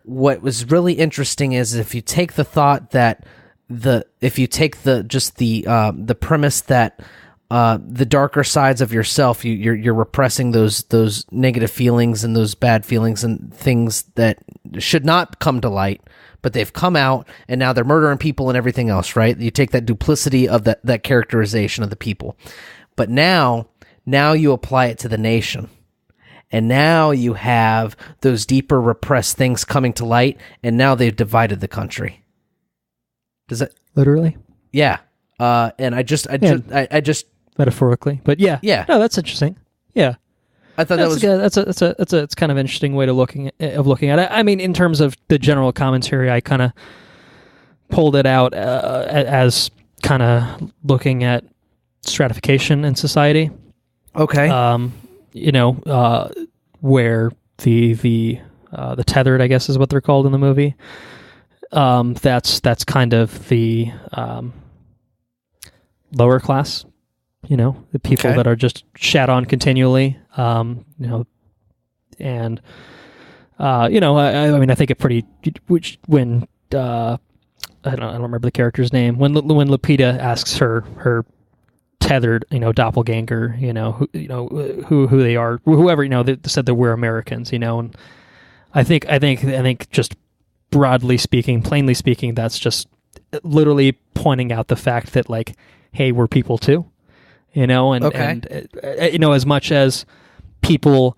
What was really interesting is if you take the thought that the premise that the darker sides of yourself. You're repressing those negative feelings and those bad feelings and things that should not come to light, but they've come out, and now they're murdering people and everything else, right? You take that duplicity of that characterization of the people, but now you apply it to the nation, and now you have those deeper repressed things coming to light, and now they've divided the country. Does that literally? Yeah. And I just metaphorically, but yeah. No, that's interesting. Yeah, I thought that was good. It's kind of an interesting way to looking at it. I mean, in terms of the general commentary, I kind of pulled it out as kind of looking at stratification in society. Okay. Where the tethered, I guess, is what they're called in the movie. That's kind of the lower class, the people that are just shat on continually, I mean, I think it pretty, when, I don't remember the character's name, when Lupita asks her tethered, doppelganger, who they are, whoever, they said that we're Americans, and I think just broadly speaking, plainly speaking, that's just literally pointing out the fact that, like, hey, we're people too, and as much as people,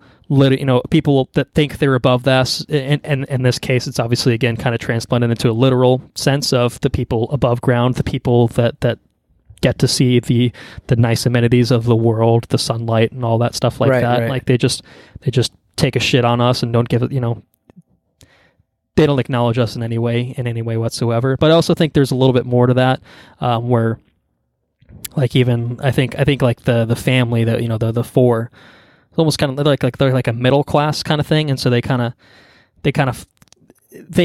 people that think they're above us, and in this case, it's obviously, again, kind of transplanted into a literal sense of the people above ground, the people that get to see the nice amenities of the world, the sunlight and all that stuff like that. Right. Like they just take a shit on us and don't give it, they don't acknowledge us in any way whatsoever. But I also think there's a little bit more to that, where, like, even I think like the family that the four, it's almost kind of like they're like a middle class kind of thing, and so they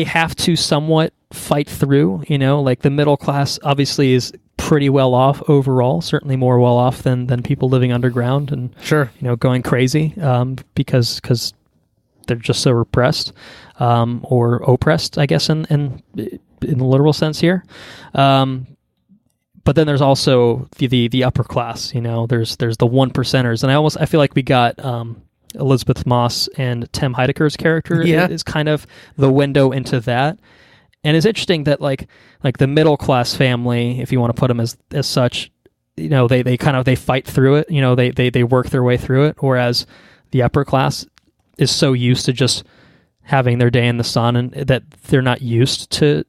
have to somewhat fight through. Like the middle class obviously is pretty well off overall, certainly more well off than people living underground and sure, going crazy, because they're just so repressed, or oppressed, I guess, in the literal sense here. But then there's also the upper class. There's the one percenters, and I feel like we got Elizabeth Moss and Tim Heidecker's character is kind of the window into that. And it's interesting that like the middle class family, if you want to put them as such, they fight through it. They work their way through it, whereas the upper class is so used to just having their day in the sun, and that they're not used to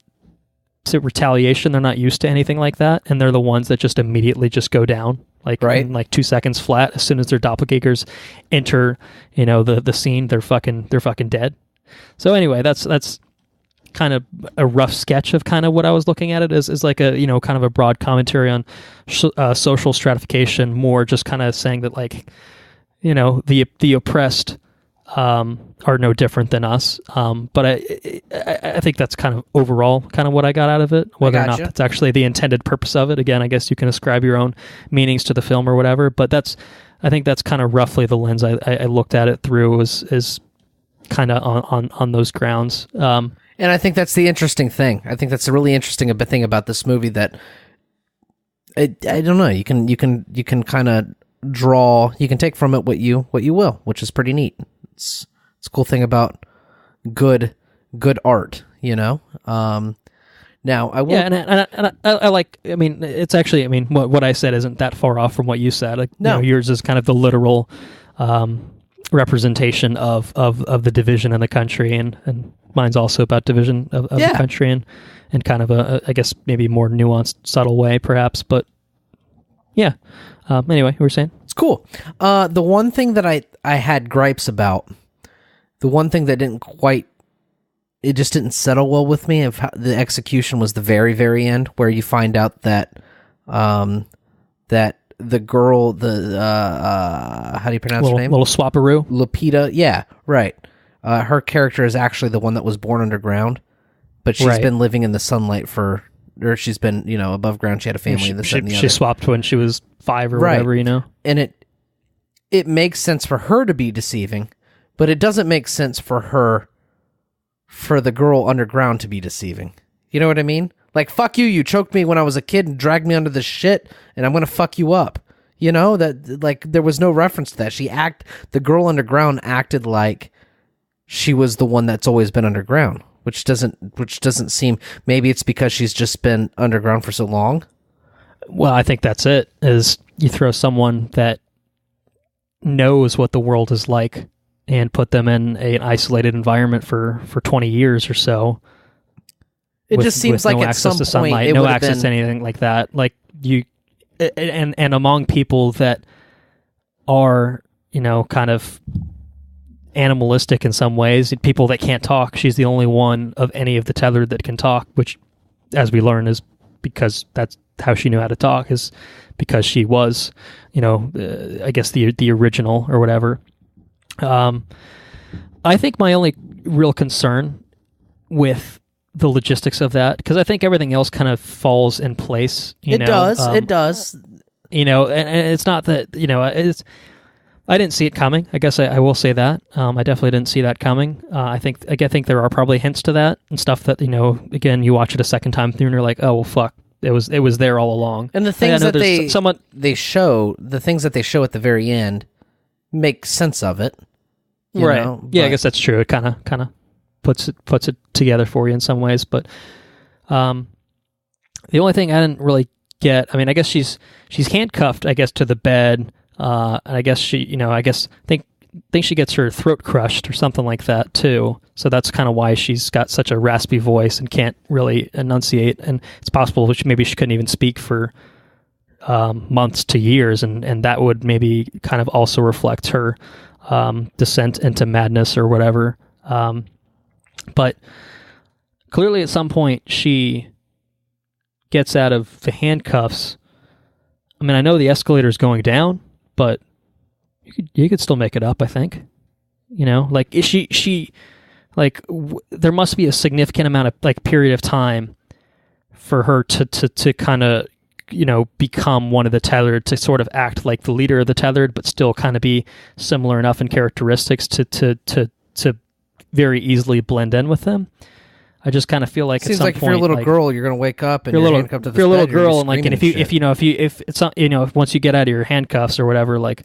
retaliation. They're not used to anything like that, and they're the ones that just immediately just go down, in like 2 seconds flat. As soon as their doppelgangers enter, the scene, they're fucking dead. So anyway, that's kind of a rough sketch of kind of what I was looking at it as like a kind of a broad commentary on social stratification, more just kind of saying that, like, the oppressed are no different than us. But I think that's kind of overall kind of what I got out of it. Whether or not that's actually the intended purpose of it, again, I guess you can ascribe your own meanings to the film or whatever. But I think that's kind of roughly the lens I looked at it through, is kind of on those grounds. And I think that's the interesting thing. I think that's a really interesting thing about this movie, that I don't know. You can kind of draw. You can take from it what you will, which is pretty neat. It's a cool thing about good art, Now I will. Yeah, and I like. I mean, it's actually. I mean, what I said isn't that far off from what you said. Like, no, yours is kind of the literal representation of the division in the country, and mine's also about division of the country, and kind of a, I guess, maybe more nuanced, subtle way, perhaps. But yeah. Anyway, you were saying? It's cool. The one thing that I had gripes about, the one thing that it just didn't settle well with me, of how the execution, was the very, very end, where you find out that that the girl, how do you pronounce her name? Little swapperoo? Lupita, yeah, right. Her character is actually the one that was born underground, but she's been living in the sunlight or she's been, above ground. She had a family. She swapped when she was 5 or whatever, And it makes sense for her to be deceiving, but it doesn't make sense for the girl underground to be deceiving. You know what I mean? Like, fuck you choked me when I was a kid and dragged me under the shit, and I'm gonna fuck you up. You know, that like there was no reference to that. The girl underground acted like she was the one that's always been underground, which doesn't seem, maybe it's because she's just been underground for so long. Well, I think that's it, is you throw someone that knows what the world is like and put them in an isolated environment for 20 years or so. It just seems like no at access some to sunlight, point it no would have access to anything like that. Like you, and among people that are, you know, kind of animalistic in some ways, people that can't talk, she's the only one of any of the tethered that can talk, which, as we learn, is because that's how she knew how to talk, is because she was, you know, I guess the original or whatever. I think my only real concern with the logistics of that, because I think everything else kind of falls in place. It does. You know, and it's not that, you know, I didn't see it coming. I guess I will say that. I definitely didn't see that coming. I think there are probably hints to that and stuff that, you know, again, you watch it a second time through and you're like, oh, well, fuck. It was there all along. And the things that they show at the very end make sense of it. Right. Know, yeah, I guess that's true. It kind of puts it together for you in some ways, but the only thing I didn't really get, I mean, I guess she's handcuffed, I guess, to the bed, and I guess she, you know, think she gets her throat crushed or something like that too. So that's kind of why she's got such a raspy voice and can't really enunciate. And it's possible maybe she couldn't even speak for months to years, and that would maybe kind of also reflect her descent into madness or whatever. But clearly at some point she gets out of the handcuffs. I mean, I know the escalator's going down, but you could still make it up, I think. You know, like, is she like, there must be a significant amount of, like, period of time for her to kind of, you know, become one of the tethered, to sort of act like the leader of the tethered, but still kind of be similar enough in characteristics to very easily blend in with them. I just kind of feel like seems at some like point, if you're a little girl, you're going to wake up and you're handcuffed to the bed. If you're a little girl, and like, and if once you get out of your handcuffs or whatever, like,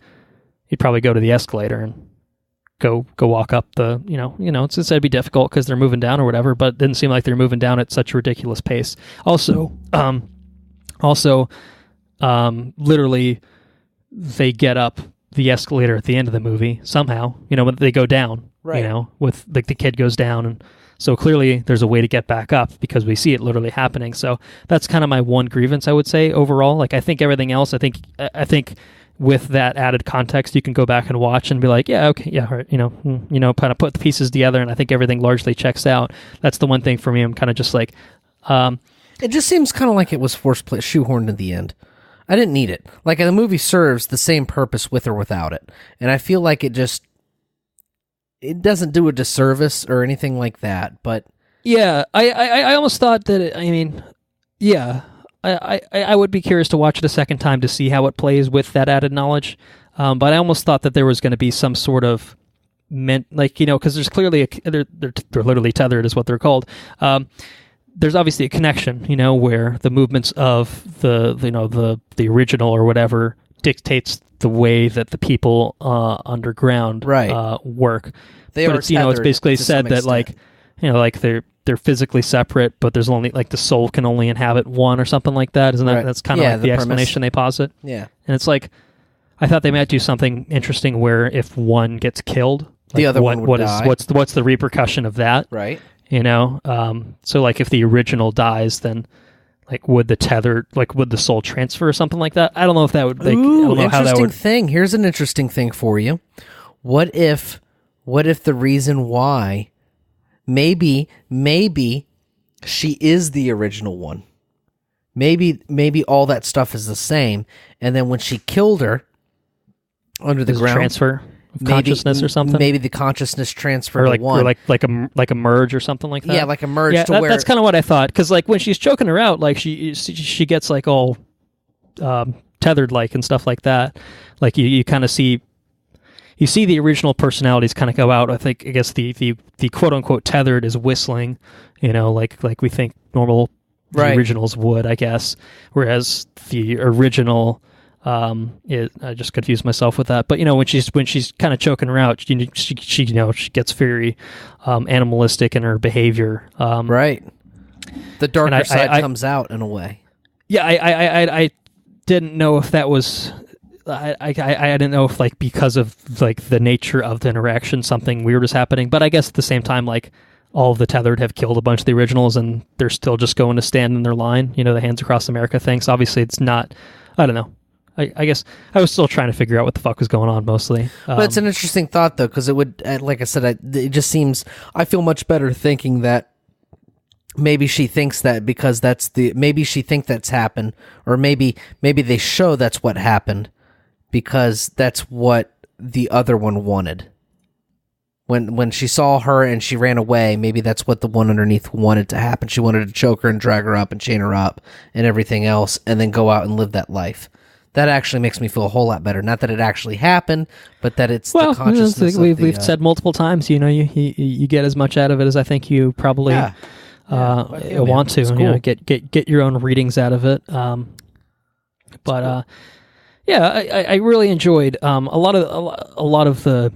you'd probably go to the escalator and go walk up the, you know, it's it'd be difficult because they're moving down or whatever, but it didn't seem like they're moving down at such a ridiculous pace. Also, literally, they get up the escalator at the end of the movie somehow, you know, when they go down, right? You know, with like the kid goes down, and so clearly there's a way to get back up because we see it literally happening. So that's kind of my one grievance, I would say, overall. Like, I think everything else, I think with that added context, you can go back and watch and be like, yeah, okay, yeah, all right, you know, kind of put the pieces together, and I think everything largely checks out. That's the one thing for me. I'm kind of just like, it just seems kind of like it was shoehorned at the end. I didn't need it. Like, the movie serves the same purpose with or without it, and I feel like it doesn't do a disservice or anything like that. But yeah, I almost thought that I would be curious to watch it a second time to see how it plays with that added knowledge. But I almost thought that there was going to be some sort of like, you know, because there's clearly they're literally tethered is what they're called. There's obviously a connection, you know, where the movements of the original or whatever dictates the way that the people underground work. It's basically said that, like, you know, like they're physically separate, but there's only, like, the soul can only inhabit one or something like that. Isn't that that's kind of like the explanation they posit? Yeah. And it's like, I thought they might do something interesting where if one gets killed, like, the other one would die. What's the repercussion of that? Right. You know, so like if the original dies, then like would the soul transfer or something like that? I don't know if that would. Like, Ooh, I don't know how that would. Thing. Here's an interesting thing for you. What if the reason why maybe she is the original one? Maybe all that stuff is the same, and then when she killed her under the ground, transfer of consciousness or something. Maybe the consciousness transfer or to one, or like a merge or something like that. Yeah, like a merge. Yeah, to where that's kind of what I thought, because like when she's choking her out, like she gets like all tethered like and stuff like that. Like you kind of see. You see the original personalities kind of go out. I guess the quote unquote tethered is whistling, you know, like we think normal originals would, I guess. Whereas the original I just confused myself with that. But when she's kind of choking her out, she gets very animalistic in her behavior. Right. The darker side comes out in a way. Yeah, I didn't know if that was. I didn't know if because of the nature of the interaction something weird was happening. But I guess at the same time all of the tethered have killed a bunch of the originals and they're still just going to stand in their line. The Hands Across America thing. So obviously it's not. I don't know. I guess I was still trying to figure out what the fuck was going on mostly. But it's an interesting thought though, because it would, like I said, it just seems. I feel much better thinking that. Maybe she thinks that because maybe she thinks that's happened, or maybe they show that's what happened because that's what the other one wanted. When she saw her and she ran away, maybe that's what the one underneath wanted to happen. She wanted to choke her and drag her up and chain her up and everything else, and then go out and live that life. That actually makes me feel a whole lot better. Not that it actually happened, but that it's the consciousness. We've said multiple times, you get as much out of it as I think you probably. Yeah. Want to cool. Get your own readings out of it, I really enjoyed a lot of the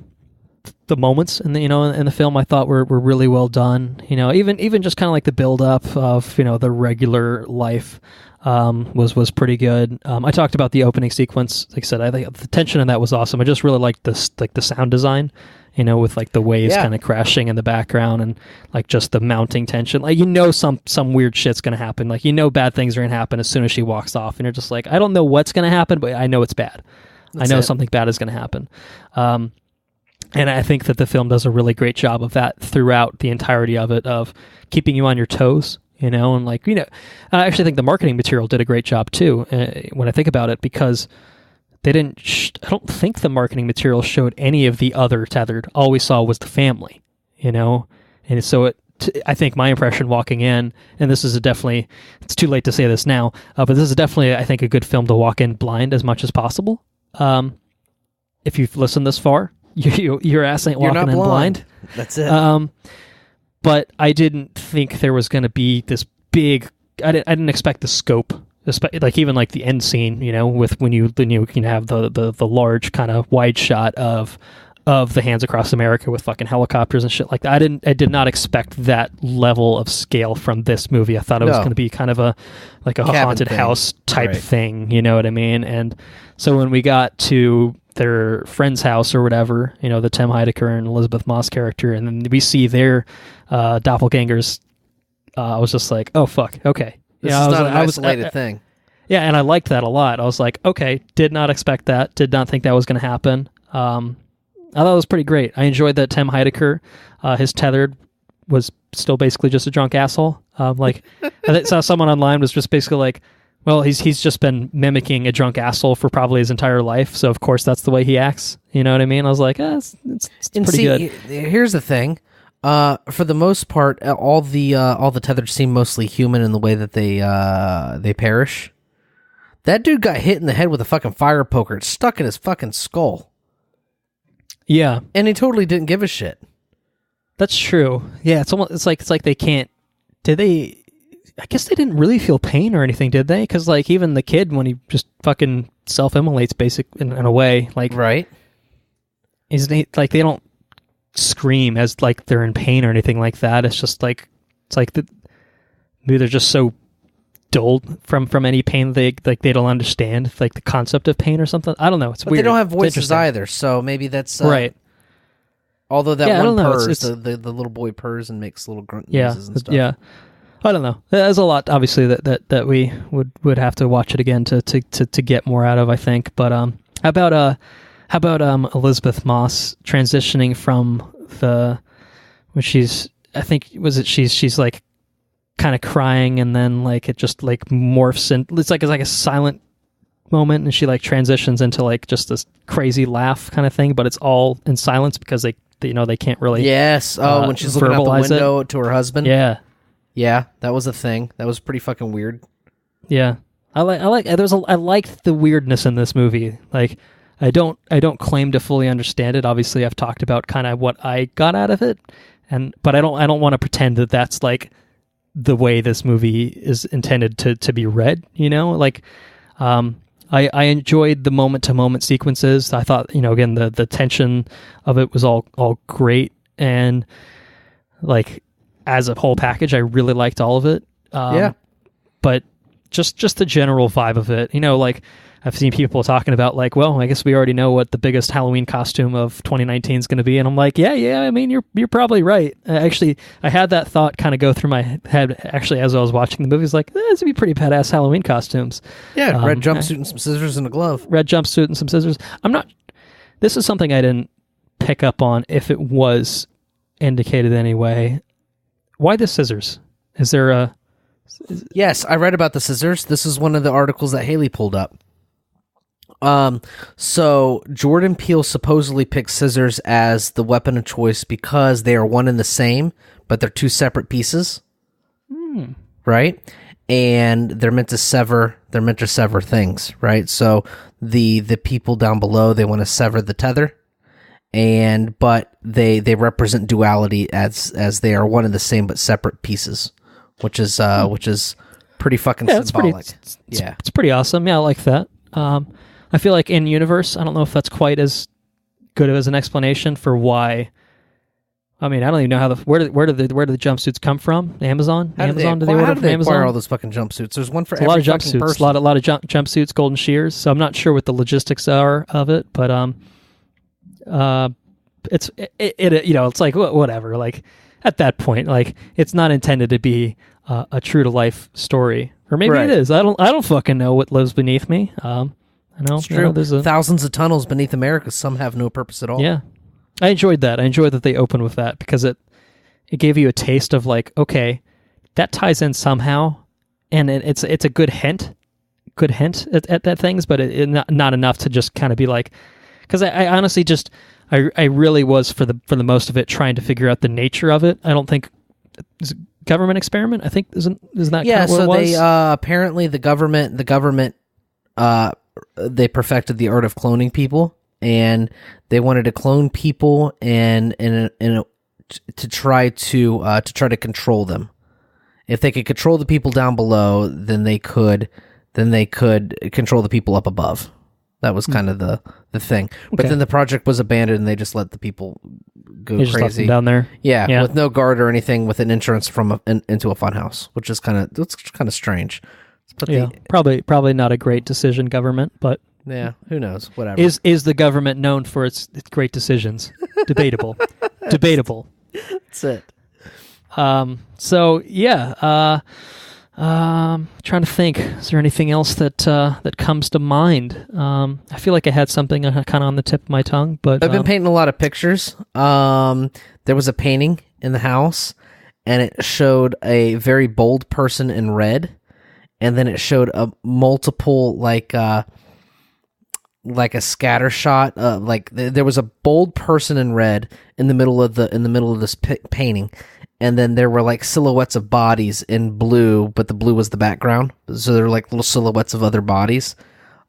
moments in the film. I thought were really well done. Even just kind of the build up of the regular life was pretty good. I talked about the opening sequence. Like I said, I think the tension in that was awesome. I just really liked the sound design. With the waves kind of crashing in the background and just the mounting tension. Some weird shit's going to happen. Bad things are going to happen as soon as she walks off. And you're just I don't know what's going to happen, but I know it's bad. Something bad is going to happen. And I think that the film does a really great job of that throughout the entirety of it, of keeping you on your toes, and I actually think the marketing material did a great job too, when I think about it, because they didn't. I don't think the marketing material showed any of the other tethered. All we saw was the family, and so I think my impression walking in, and this is definitely. It's too late to say this now, but this is definitely, I think, a good film to walk in blind as much as possible. If you've listened this far, your ass ain't walking in blind. That's it. But I didn't think there was going to be this big. I didn't expect the scope. Even the end scene, with when you can have the large kind of wide shot of the Hands Across America with fucking helicopters and shit like that. I did not expect that level of scale from this movie. I thought it was going to be kind of a haunted house type thing. You know what I mean? And so when we got to their friend's house or whatever, the Tim Heidecker and Elizabeth Moss character, and then we see their doppelgangers, I was just like, oh fuck, okay. This is not an isolated thing. Yeah, and I liked that a lot. I was like, okay, did not expect that. Did not think that was going to happen. I thought it was pretty great. I enjoyed that Tim Heidecker, his tethered, was still basically just a drunk asshole. I saw someone online was just basically well, he's just been mimicking a drunk asshole for probably his entire life, so of course that's the way he acts. You know what I mean? I was like, it's pretty good. Here's the thing. For the most part, all the tethered seem mostly human in the way that they perish. That dude got hit in the head with a fucking fire poker. It's stuck in his fucking skull. Yeah, and he totally didn't give a shit. That's true. Yeah, it's like they can't. Did they? I guess they didn't really feel pain or anything, did they? Because even the kid, when he just fucking self-immolates, in a way, right? Isn't he, they don't scream as they're in pain or anything like that. It's just maybe they're just so dulled from any pain they don't understand the concept of pain or something. I don't know. It's weird. They don't have voices either, so maybe that's right. Although that one purrs, the little boy purrs and makes little grunt noises and stuff. Yeah. I don't know. There's a lot, obviously, that we would have to watch it again to get more out of, I think. But how about Elizabeth Moss transitioning from when she's, I think, she's kind of crying, and then it just morphs, and it's like a silent moment, and she transitions into just this crazy laugh kind of thing, but it's all in silence because they can't really when she's looking out the window to her husband. Yeah, that was a thing. That was pretty fucking weird. Yeah, I liked the weirdness in this movie. I don't claim to fully understand it. Obviously, I've talked about kind of what I got out of it, but I don't want to pretend that that's the way this movie is intended to be read. I enjoyed the moment-to-moment sequences. I thought, again, the tension of it was all great, and like as a whole package, I really liked all of it. But just the general vibe of it, like I've seen people talking about like, well, I guess we already know what the biggest Halloween costume of 2019 is going to be, and I'm like, yeah. I mean, you're probably right. Actually, I had that thought kind of go through my head actually as I was watching the movies. Like, this would be pretty badass Halloween costumes. Yeah, red jumpsuit and some scissors and a glove. Red jumpsuit and some scissors. This is something I didn't pick up on if it was indicated anyway. Why the scissors? Is there a? Yes, I read about the scissors. This is one of the articles that Haley pulled up. So Jordan Peele supposedly picked scissors as the weapon of choice because they are one and the same, but they're two separate pieces. Right? And they're meant to sever things, right? So the people down below, they want to sever the tether, but they represent duality as they are one and the same but separate pieces, which is pretty fucking symbolic. It's pretty awesome. Yeah, I like that. I feel like in universe, I don't know if that's quite as good as an explanation for why. I mean, I don't even know where do the jumpsuits come from? Amazon? How do they acquire all those fucking jumpsuits? There's one for every fucking person. A lot of jumpsuits, golden shears. So I'm not sure what the logistics are of it, but it's like whatever. Like at that point, like it's not intended to be a true to life story, or maybe it is. I don't fucking know what lives beneath me. I know it's true. There's thousands of tunnels beneath America. Some have no purpose at all. Yeah, I enjoyed that. I enjoyed that they opened with that because it gave you a taste of like, okay, that ties in somehow, and it's a good hint at things, but it not enough to just kind of be like, because I honestly just I really was for the most of it trying to figure out the nature of it. I don't think it's a government experiment. I think isn't that kind of what it was? They apparently the government they perfected the art of cloning people, and they wanted to clone people and to try to control them. If they could control the people down below, then they could control the people up above. That was kind of the thing. But then the project was abandoned, and they just let the people go crazy just left them down there. Yeah, with no guard or anything, with an entrance into a funhouse, which is kind of strange. Probably not a great decision, government, but yeah, who knows? Whatever. Is the government known for its great decisions? Debatable. That's it. So yeah. Trying to think. Is there anything else that comes to mind? I feel like I had something kind of on the tip of my tongue, but I've been painting a lot of pictures. There was a painting in the house, and it showed a very bold person in red. And then it showed a multiple like a scatter shot. There was a bold person in red in the middle of this painting, and then there were like silhouettes of bodies in blue, but the blue was the background. So there were like little silhouettes of other bodies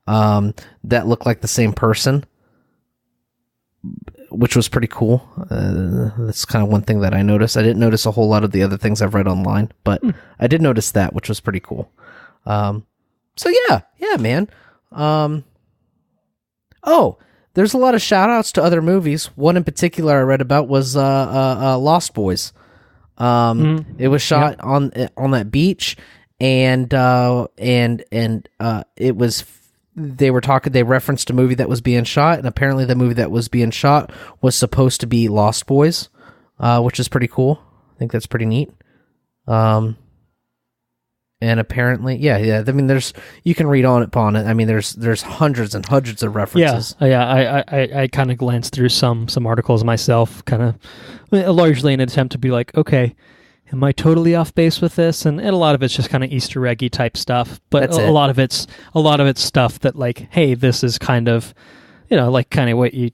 that looked like the same person, which was pretty cool. That's kind of one thing that I noticed. I didn't notice a whole lot of the other things I've read online, but I did notice that, which was pretty cool. So yeah, man. There's a lot of shout outs to other movies. One in particular I read about was Lost Boys. It was shot on that beach, and it was, they referenced a movie that was being shot, and apparently the movie that was being shot was supposed to be Lost Boys, which is pretty cool. I think that's pretty neat. And apparently, yeah. I mean, you can read upon it. I mean, there's hundreds and hundreds of references. Yeah. I kind of glanced through some articles myself, kind of largely in an attempt to be like, okay, am I totally off base with this? And a lot of it's just kind of Easter eggy type stuff. But a lot of it's stuff that like, hey, this is kind of, like kind of what you.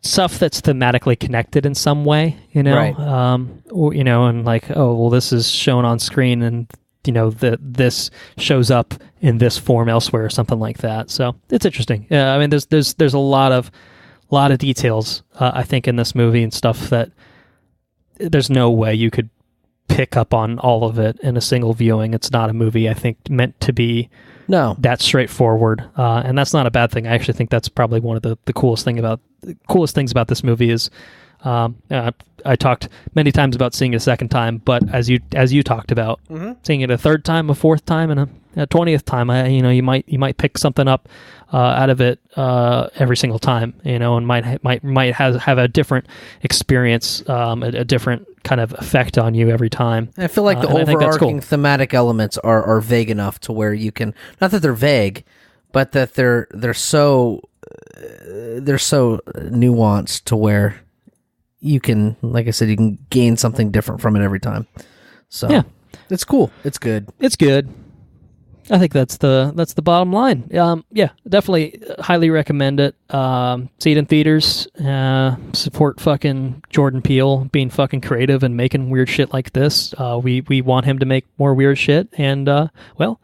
Stuff that's thematically connected in some way, right. And like, oh, well, this is shown on screen, and this shows up in this form elsewhere, or something like that. So it's interesting. Yeah, I mean, there's a lot of details, I think, in this movie and stuff that there's no way you could pick up on all of it in a single viewing. It's not a movie, I think, meant to be that straightforward, and that's not a bad thing. I actually think that's probably one of the coolest things about this movie is. I talked many times about seeing it a second time, but as you talked about, seeing it a third time, a fourth time, and a 20th time, you might pick something up out of it every single time, and might have a different experience, a different kind of effect on you every time. I feel like the overarching thematic elements are vague enough to where you can, not that they're vague, but that they're so nuanced to where you can, like I said, you can gain something different from it every time. So yeah, it's cool. It's good. It's good. I think that's the bottom line. Yeah, definitely highly recommend it. See it in theaters. Support fucking Jordan Peele being fucking creative and making weird shit like this. We want him to make more weird shit, and well,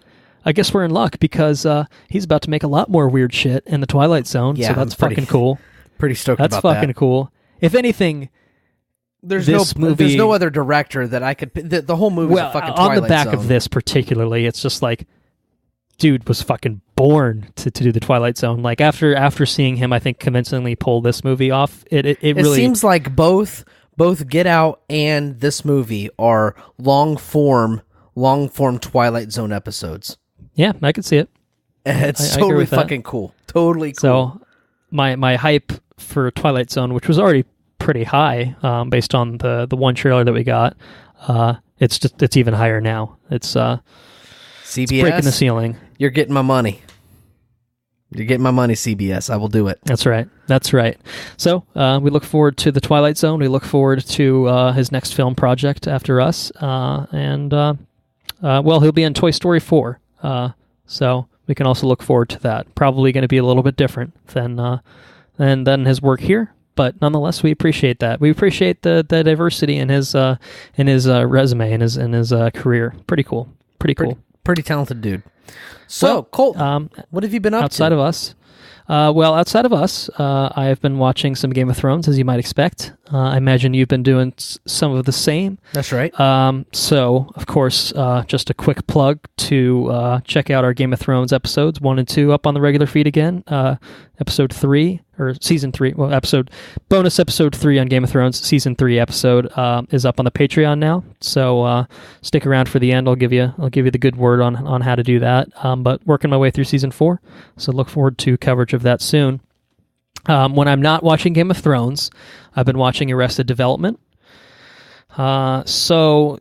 I guess we're in luck because he's about to make a lot more weird shit in the Twilight Zone. Yeah, so that's fucking cool. Pretty stoked about that. That's fucking cool. If anything, there's no other director that I could. The whole movie is a fucking Twilight Zone. On the back of this particularly, it's just like, dude was fucking born to do the Twilight Zone. Like after seeing him, I think convincingly pull this movie off. It really seems like both Get Out and this movie are long form Twilight Zone episodes. Yeah, I could see it. It's totally fucking cool. Totally cool. So my hype for Twilight Zone, which was already pretty high based on the one trailer that we got, it's even higher now. It's CBS, it's breaking the ceiling. You're getting my money. You're getting my money, CBS. I will do it. That's right. So we look forward to the Twilight Zone. We look forward to his next film project after us, and he'll be in Toy Story 4. So we can also look forward to that. Probably going to be a little bit different than his work here, but nonetheless, we appreciate that. We appreciate the diversity in his resume and his career. Pretty cool. Pretty talented dude. So, Colton, what have you been up outside to? Of us? Outside of us, I have been watching some Game of Thrones, as you might expect. I imagine you've been doing some of the same. That's right. So, of course, just a quick plug to check out our Game of Thrones episodes 1 and 2 up on the regular feed again. Episode 3, or Season 3, bonus episode 3 on Game of Thrones, Season 3 episode is up on the Patreon now. So stick around for the end. I'll give you the good word on how to do that. But working my way through Season 4, so look forward to coverage of that soon. When I'm not watching Game of Thrones, I've been watching Arrested Development. So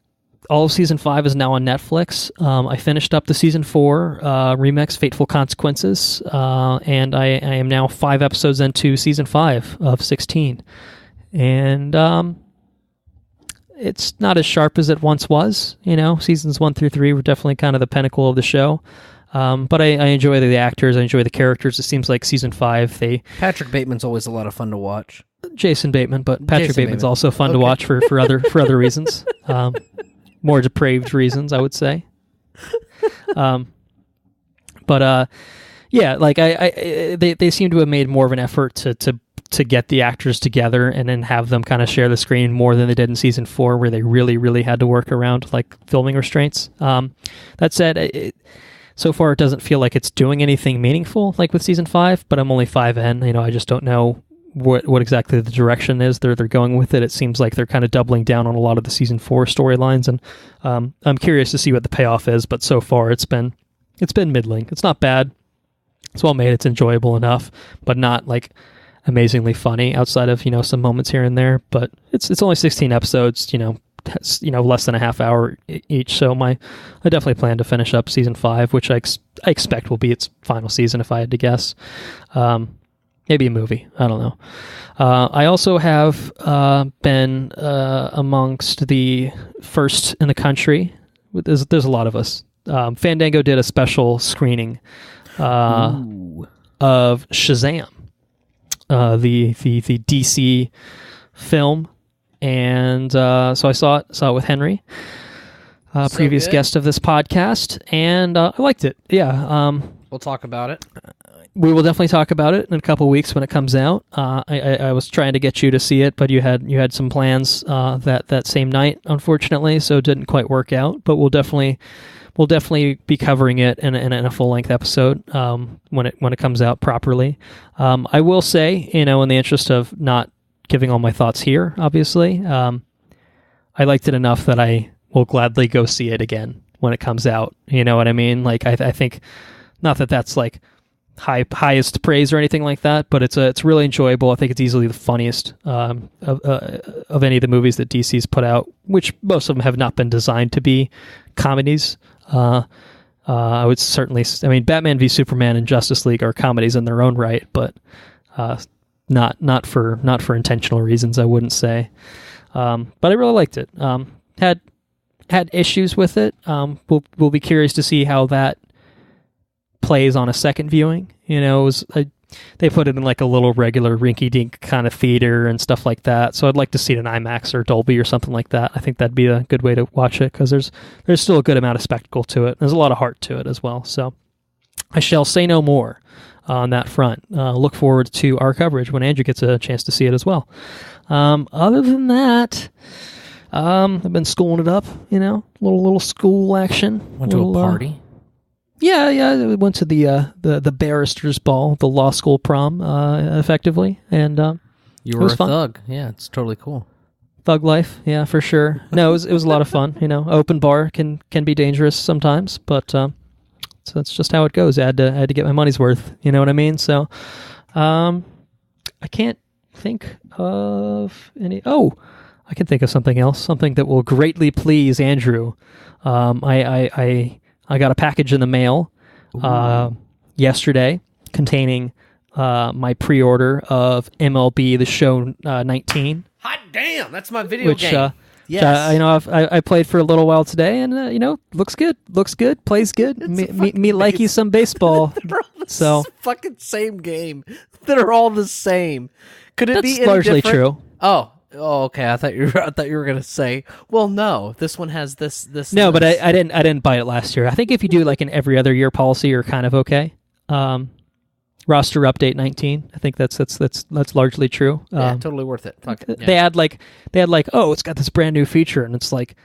all of Season 5 is now on Netflix. I finished up the Season 4 remix, Fateful Consequences, and I am now 5 episodes into Season 5 of 16. And it's not as sharp as it once was. Seasons 1 through 3 were definitely kind of the pinnacle of the show. But I enjoy the actors. I enjoy the characters. It seems like Season 5, Patrick Bateman's always a lot of fun to watch. Jason Bateman, but Patrick Bateman's also fun to watch for other reasons. More depraved reasons, I would say. Yeah, like they seem to have made more of an effort to get the actors together and then have them kind of share the screen more than they did in Season 4, where they really, really had to work around like filming restraints. That said, so far it doesn't feel like it's doing anything meaningful like with Season 5, but I'm only 5 in. I just don't know what exactly the direction is they're going with it. It seems like they're kind of doubling down on a lot of the Season 4 storylines, and I'm curious to see what the payoff is, but so far it's been middling. It's not bad. It's well made. It's enjoyable enough, but not like amazingly funny outside of some moments here and there. But it's only 16 episodes, less than a half hour each. So I definitely plan to finish up Season 5, which I expect will be its final season if I had to guess. Maybe a movie. I don't know. I also have been amongst the first in the country. There's a lot of us. Fandango did a special screening of Shazam, the DC film, and so I saw it with Henry, previous guest of this podcast, and I liked it. Yeah. We'll talk about it. we will definitely talk about it in a couple weeks when it comes out. I was trying to get you to see it, but you had some plans that same night, unfortunately, so it didn't quite work out. But we'll definitely be covering it in a full length episode when it comes out properly. I will say, in the interest of not giving all my thoughts here, obviously, I liked it enough that I will gladly go see it again when it comes out. You know what I mean? Like I think, not that that's like highest praise or anything like that, but it's really enjoyable. I think it's easily the funniest of any of the movies that DC's put out, which most of them have not been designed to be comedies. I would certainly, Batman v Superman and Justice League are comedies in their own right, but not for intentional reasons, I wouldn't say. But I really liked it. Had issues with it. We'll be curious to see how that plays on a second viewing. They put it in like a little regular rinky-dink kind of theater and stuff like that. So I'd like to see it in IMAX or Dolby or something like that. I think that'd be a good way to watch it, because there's still a good amount of spectacle to it. There's a lot of heart to it as well. So I shall say no more on that front. Look forward to our coverage when Andrew gets a chance to see it as well. Other than that, I've been schooling it up, little school action. Went to a party. Yeah, we went to the barrister's ball, the law school prom, effectively, and you were a thug. Yeah, it's totally cool. Thug life, yeah, for sure. No, it was a lot of fun. Open bar can be dangerous sometimes, but so that's just how it goes. I had to get my money's worth. You know what I mean? So, I can't think of any. Oh, I can think of something else. Something that will greatly please Andrew. I got a package in the mail yesterday containing my pre-order of MLB The Show 19. Hot damn, that's my video game. Yes. I played for a little while today, and looks good, plays good. Me like you some baseball. So fucking same game. They're all the same. Could it be any largely different? true? Oh, okay. I thought you were gonna say, well, no, this one has this. No, but I didn't buy it last year. I think if you do like an every other year policy, you're kind of okay. Roster update 19. I think that's largely true. Yeah, totally worth it. Fuck, yeah. They had like, oh, it's got this brand new feature, and it's like,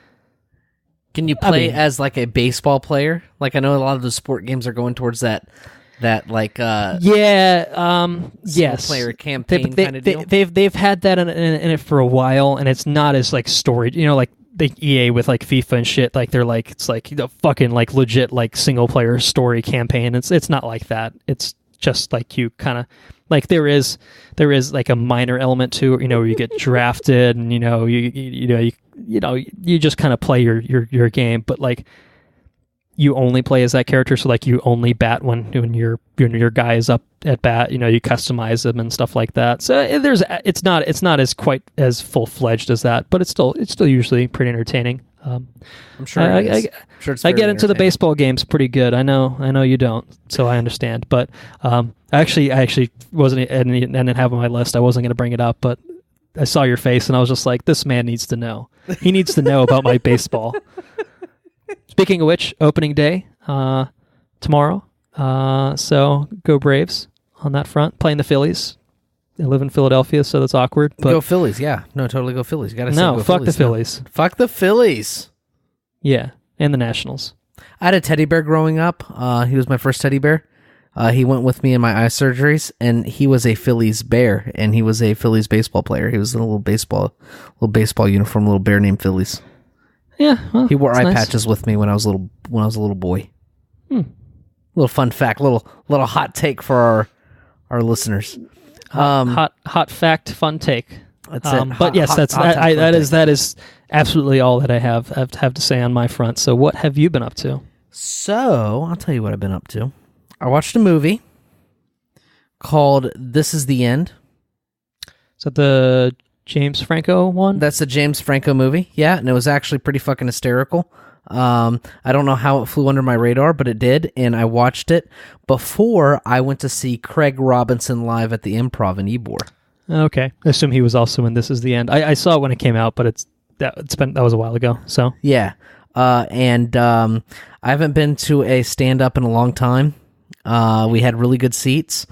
can you play as like a baseball player? Like, I know a lot of the sport games are going towards that like yes, player campaign kind of deal. They've had that in it for a while, and it's not as like story, like the EA with like FIFA and shit. Like they're like, it's like fucking like legit like single player story campaign. It's not like that. It's just like you kind of like there is like a minor element to it, where you get drafted and you just kind of play your game, but like you only play as that character, so like you only bat when your guy is up at bat. You customize them and stuff like that. So it's not as quite as full fledged as that, but it's still usually pretty entertaining. I'm sure. I get into the baseball games pretty good. I know you don't, so I understand. But I actually wasn't. I didn't have on my list. I wasn't going to bring it up, but I saw your face and I was just like, this man needs to know. He needs to know about my baseball. Speaking of which, opening day tomorrow. So go Braves on that front. Playing the Phillies. I live in Philadelphia, so that's awkward. But go Phillies, yeah. No, totally go Phillies. You gotta no, say go fuck Phillies the Phillies. Now. Fuck the Phillies. Yeah, and the Nationals. I had a teddy bear growing up. He was my first teddy bear. He went with me in my eye surgeries, and he was a Phillies bear, and he was a Phillies baseball player. He was in a little baseball uniform, little bear named Phillies. Yeah, well, he wore eye patches with me when I was a little boy. Little fun fact, little hot take for our listeners. Hot fact, fun take. That's it. But yes, that is absolutely all that I have to say on my front. So, what have you been up to? So, I'll tell you what I've been up to. I watched a movie called "This Is the End." Is that the James Franco one? That's the James Franco movie. Yeah, and it was actually pretty fucking hysterical. I don't know how it flew under my radar, but it did, and I watched it before I went to see Craig Robinson live at the Improv in Ybor. Okay, I assume he was also in This Is the End. I saw it when it came out, but that was a while ago. So yeah, and I haven't been to a stand up in a long time. We had really good seats,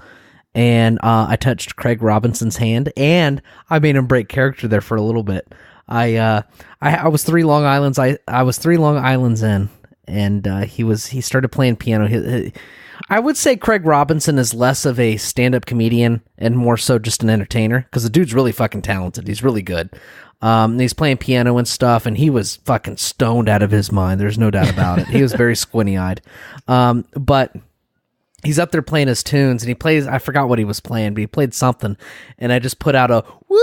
and I touched Craig Robinson's hand, and I made him break character there for a little bit. I was 3 Long Islands. I was 3 Long Islands in, and he started playing piano. I would say Craig Robinson is less of a stand-up comedian and more so just an entertainer, because the dude's really fucking talented. He's really good. And he's playing piano and stuff, and he was fucking stoned out of his mind. There's no doubt about it. He was very squinty-eyed. But he's up there playing his tunes, and he plays, I forgot what he was playing, but he played something, and I just put out a woo,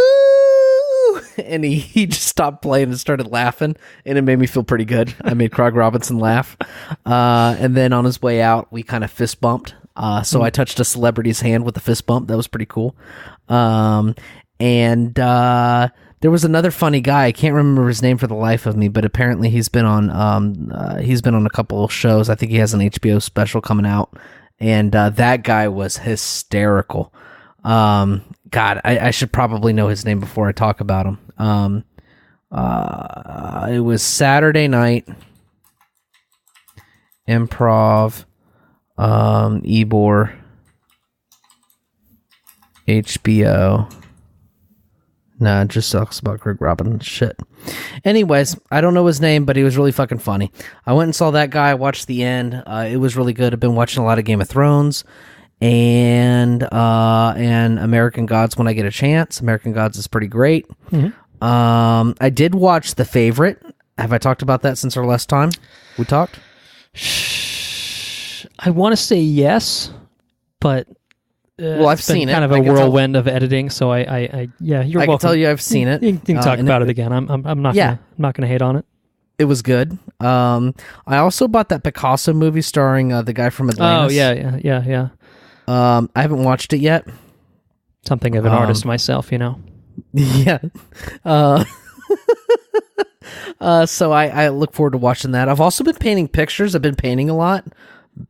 and he just stopped playing and started laughing, and it made me feel pretty good. I made Craig Robinson laugh. And then on his way out, we kind of fist bumped. So I touched a celebrity's hand with a fist bump. That was pretty cool. There was another funny guy. I can't remember his name for the life of me, but apparently he's been on a couple of shows. I think he has an HBO special coming out, and that guy was hysterical. God, I should probably know his name before I talk about him. It was Saturday night improv, Ebor, HBO. Nah, it just talks about Craig Robinson shit. Anyways, I don't know his name, but he was really fucking funny. I went and saw that guy, watched the end. It was really good. I've been watching a lot of Game of Thrones and American Gods when I get a chance. American Gods is pretty great. Mm-hmm. I did watch The Favorite. Have I talked about that since our last time we talked? I want to say yes, but... well, I've seen it. Kind of a whirlwind of editing, so yeah, you're welcome. I can tell you I've seen it. You can talk about it again. I'm not gonna hate on it. It was good. I also bought that Picasso movie starring the guy from Atlantis. Oh yeah. I haven't watched it yet. Something of an artist myself, you know. Yeah. So I look forward to watching that. I've also been painting pictures. I've been painting a lot.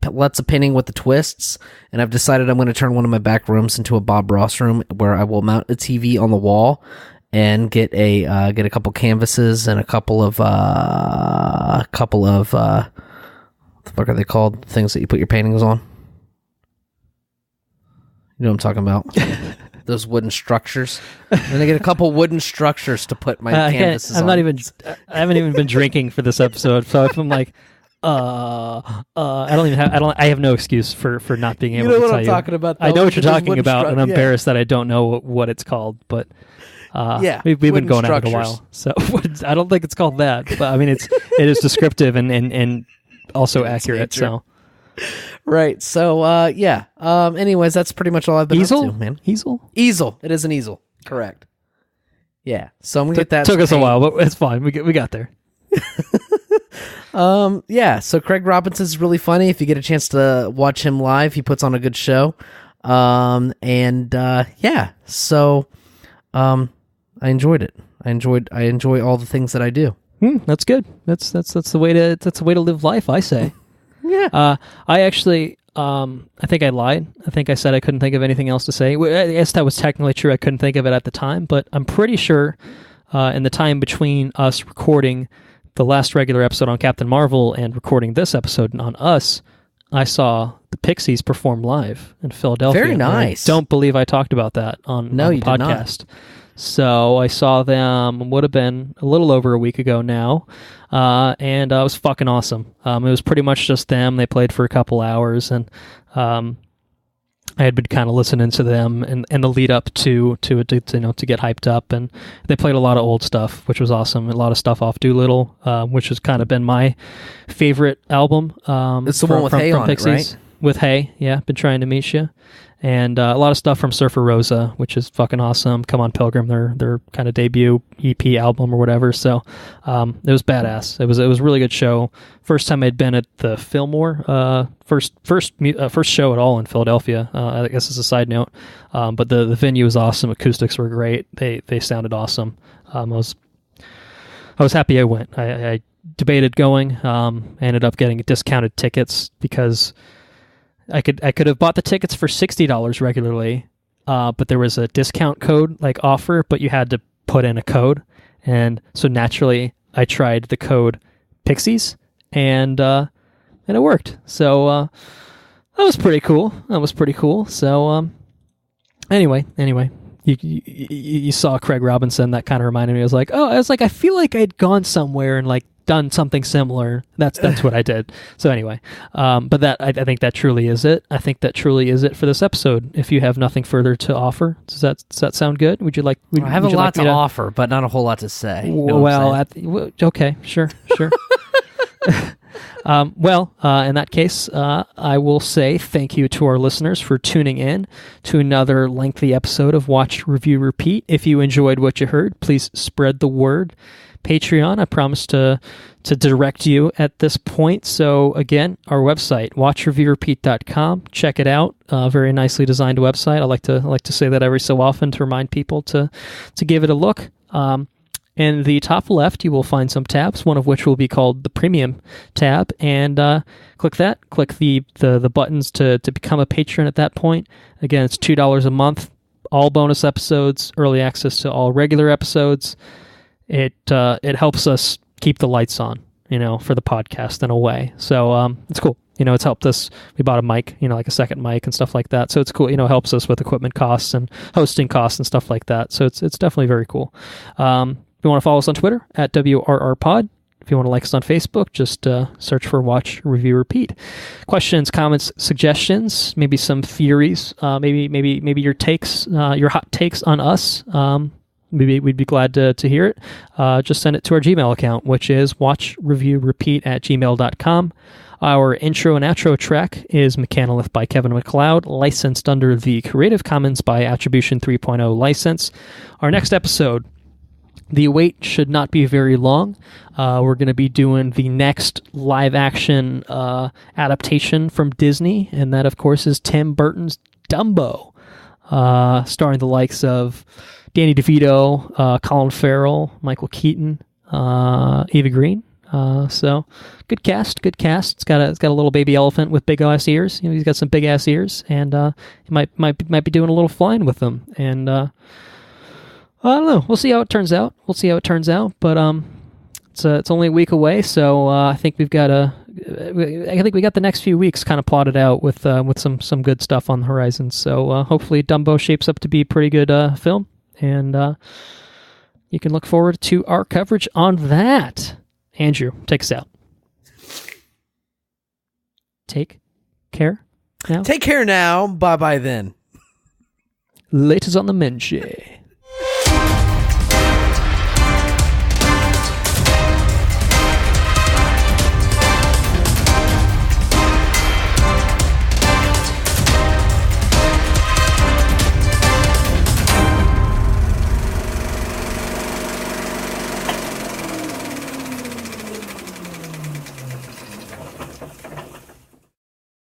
Lots of painting with the twists, and I've decided I'm going to turn one of my back rooms into a Bob Ross room where I will mount a TV on the wall and get a couple canvases and a couple of what the fuck are they called? Things that you put your paintings on. You know what I'm talking about? Those wooden structures. And I get a couple wooden structures to put my canvases on. I haven't even been drinking for this episode, so if I'm like, I have no excuse for not being able to tell you. You know what I'm talking about, though? I know what you're talking about, and I'm embarrassed that I don't know what it's called, but we've been going at it a while, so I don't think it's called that, but I mean it is descriptive and also accurate, so. Right, so anyways, that's pretty much all I've been up to, man. Easel. It is an easel. Correct. Yeah, so I'm going to get that. Took us a while, but it's fine. We got there. So Craig Robinson is really funny. If you get a chance to watch him live, he puts on a good show. So I enjoyed it. I enjoy all the things that I do. That's good. That's the way to live life, I say. Yeah. I actually I think I lied. I think I said I couldn't think of anything else to say. I guess that was technically true. I couldn't think of it at the time, but I'm pretty sure in the time between us recording the last regular episode on Captain Marvel and recording this episode on Us, I saw the Pixies perform live in Philadelphia. Very nice. I don't believe I talked about that on the podcast. Did not. So I saw them, would have been a little over a week ago now, and it was fucking awesome. It was pretty much just them. They played for a couple hours, and I had been kind of listening to them and the lead up to get hyped up, and they played a lot of old stuff, which was awesome. A lot of stuff off Doolittle, which has kind of been my favorite album. It's the one with Hay on Pixies, it, right? With Hay, yeah. Been trying to meet you. And a lot of stuff from Surfer Rosa, which is fucking awesome. Come on Pilgrim, their kind of debut EP album or whatever. So it was badass. It was a really good show. First time I'd been at the Fillmore. First show at all in Philadelphia. I guess as a side note. But the venue was awesome. Acoustics were great. They sounded awesome. I was happy I went. I debated going. Ended up getting discounted tickets because I could have bought the tickets for $60 regularly, but there was a discount code offer, but you had to put in a code, and so naturally I tried the code Pixies, and it worked. So That was pretty cool. So, anyway, you saw Craig Robinson. That kind of reminded me. I was like, I feel like I'd gone somewhere and like done something similar. That's what I did. So anyway, but that I think that truly is it. I think that truly is it for this episode. If you have nothing further to offer, does that sound good? Would you like? I have a lot to offer, but not a whole lot to say. Okay, sure. In that case, I will say thank you to our listeners for tuning in to another lengthy episode of Watch, Review, Repeat. If you enjoyed what you heard, please spread the word. Patreon, I promise to direct you at this point. So again, our website, watchreviewrepeat.com. Check it out. Very nicely designed website. I like to say that every so often to remind people to give it a look. In the top left, you will find some tabs, one of which will be called the Premium tab, and click that. Click the buttons to become a patron at that point. Again, it's $2 a month, all bonus episodes, early access to all regular episodes. It helps us keep the lights on, for the podcast in a way. So it's cool. It's helped us. We bought a mic, like a second mic and stuff like that. So it's cool. It helps us with equipment costs and hosting costs and stuff like that. So it's definitely very cool. If you want to follow us on Twitter at WRRPod. If you want to like us on Facebook, just search for Watch, Review, Repeat. Questions, comments, suggestions, maybe some theories, maybe your takes, your hot takes on us. Maybe we'd be glad to hear it. Just send it to our Gmail account, which is watchreviewrepeat@gmail.com. Our intro and outro track is Mechanolith by Kevin MacLeod, licensed under the Creative Commons by Attribution 3.0 license. Our next episode, the wait should not be very long. We're going to be doing the next live-action adaptation from Disney, and that, of course, is Tim Burton's Dumbo, starring the likes of Danny DeVito, Colin Farrell, Michael Keaton, Eva Green. So good cast. It's got a little baby elephant with big ass ears. He's got some big ass ears, and he might be doing a little flying with them. And I don't know. We'll see how it turns out. But it's only a week away, so I think we got the next few weeks kind of plotted out with some good stuff on the horizon. So hopefully Dumbo shapes up to be a pretty good film, and you can look forward to our coverage on that. Andrew, take us out. Take care now. Take care now. Bye-bye then. Laters on the Menche.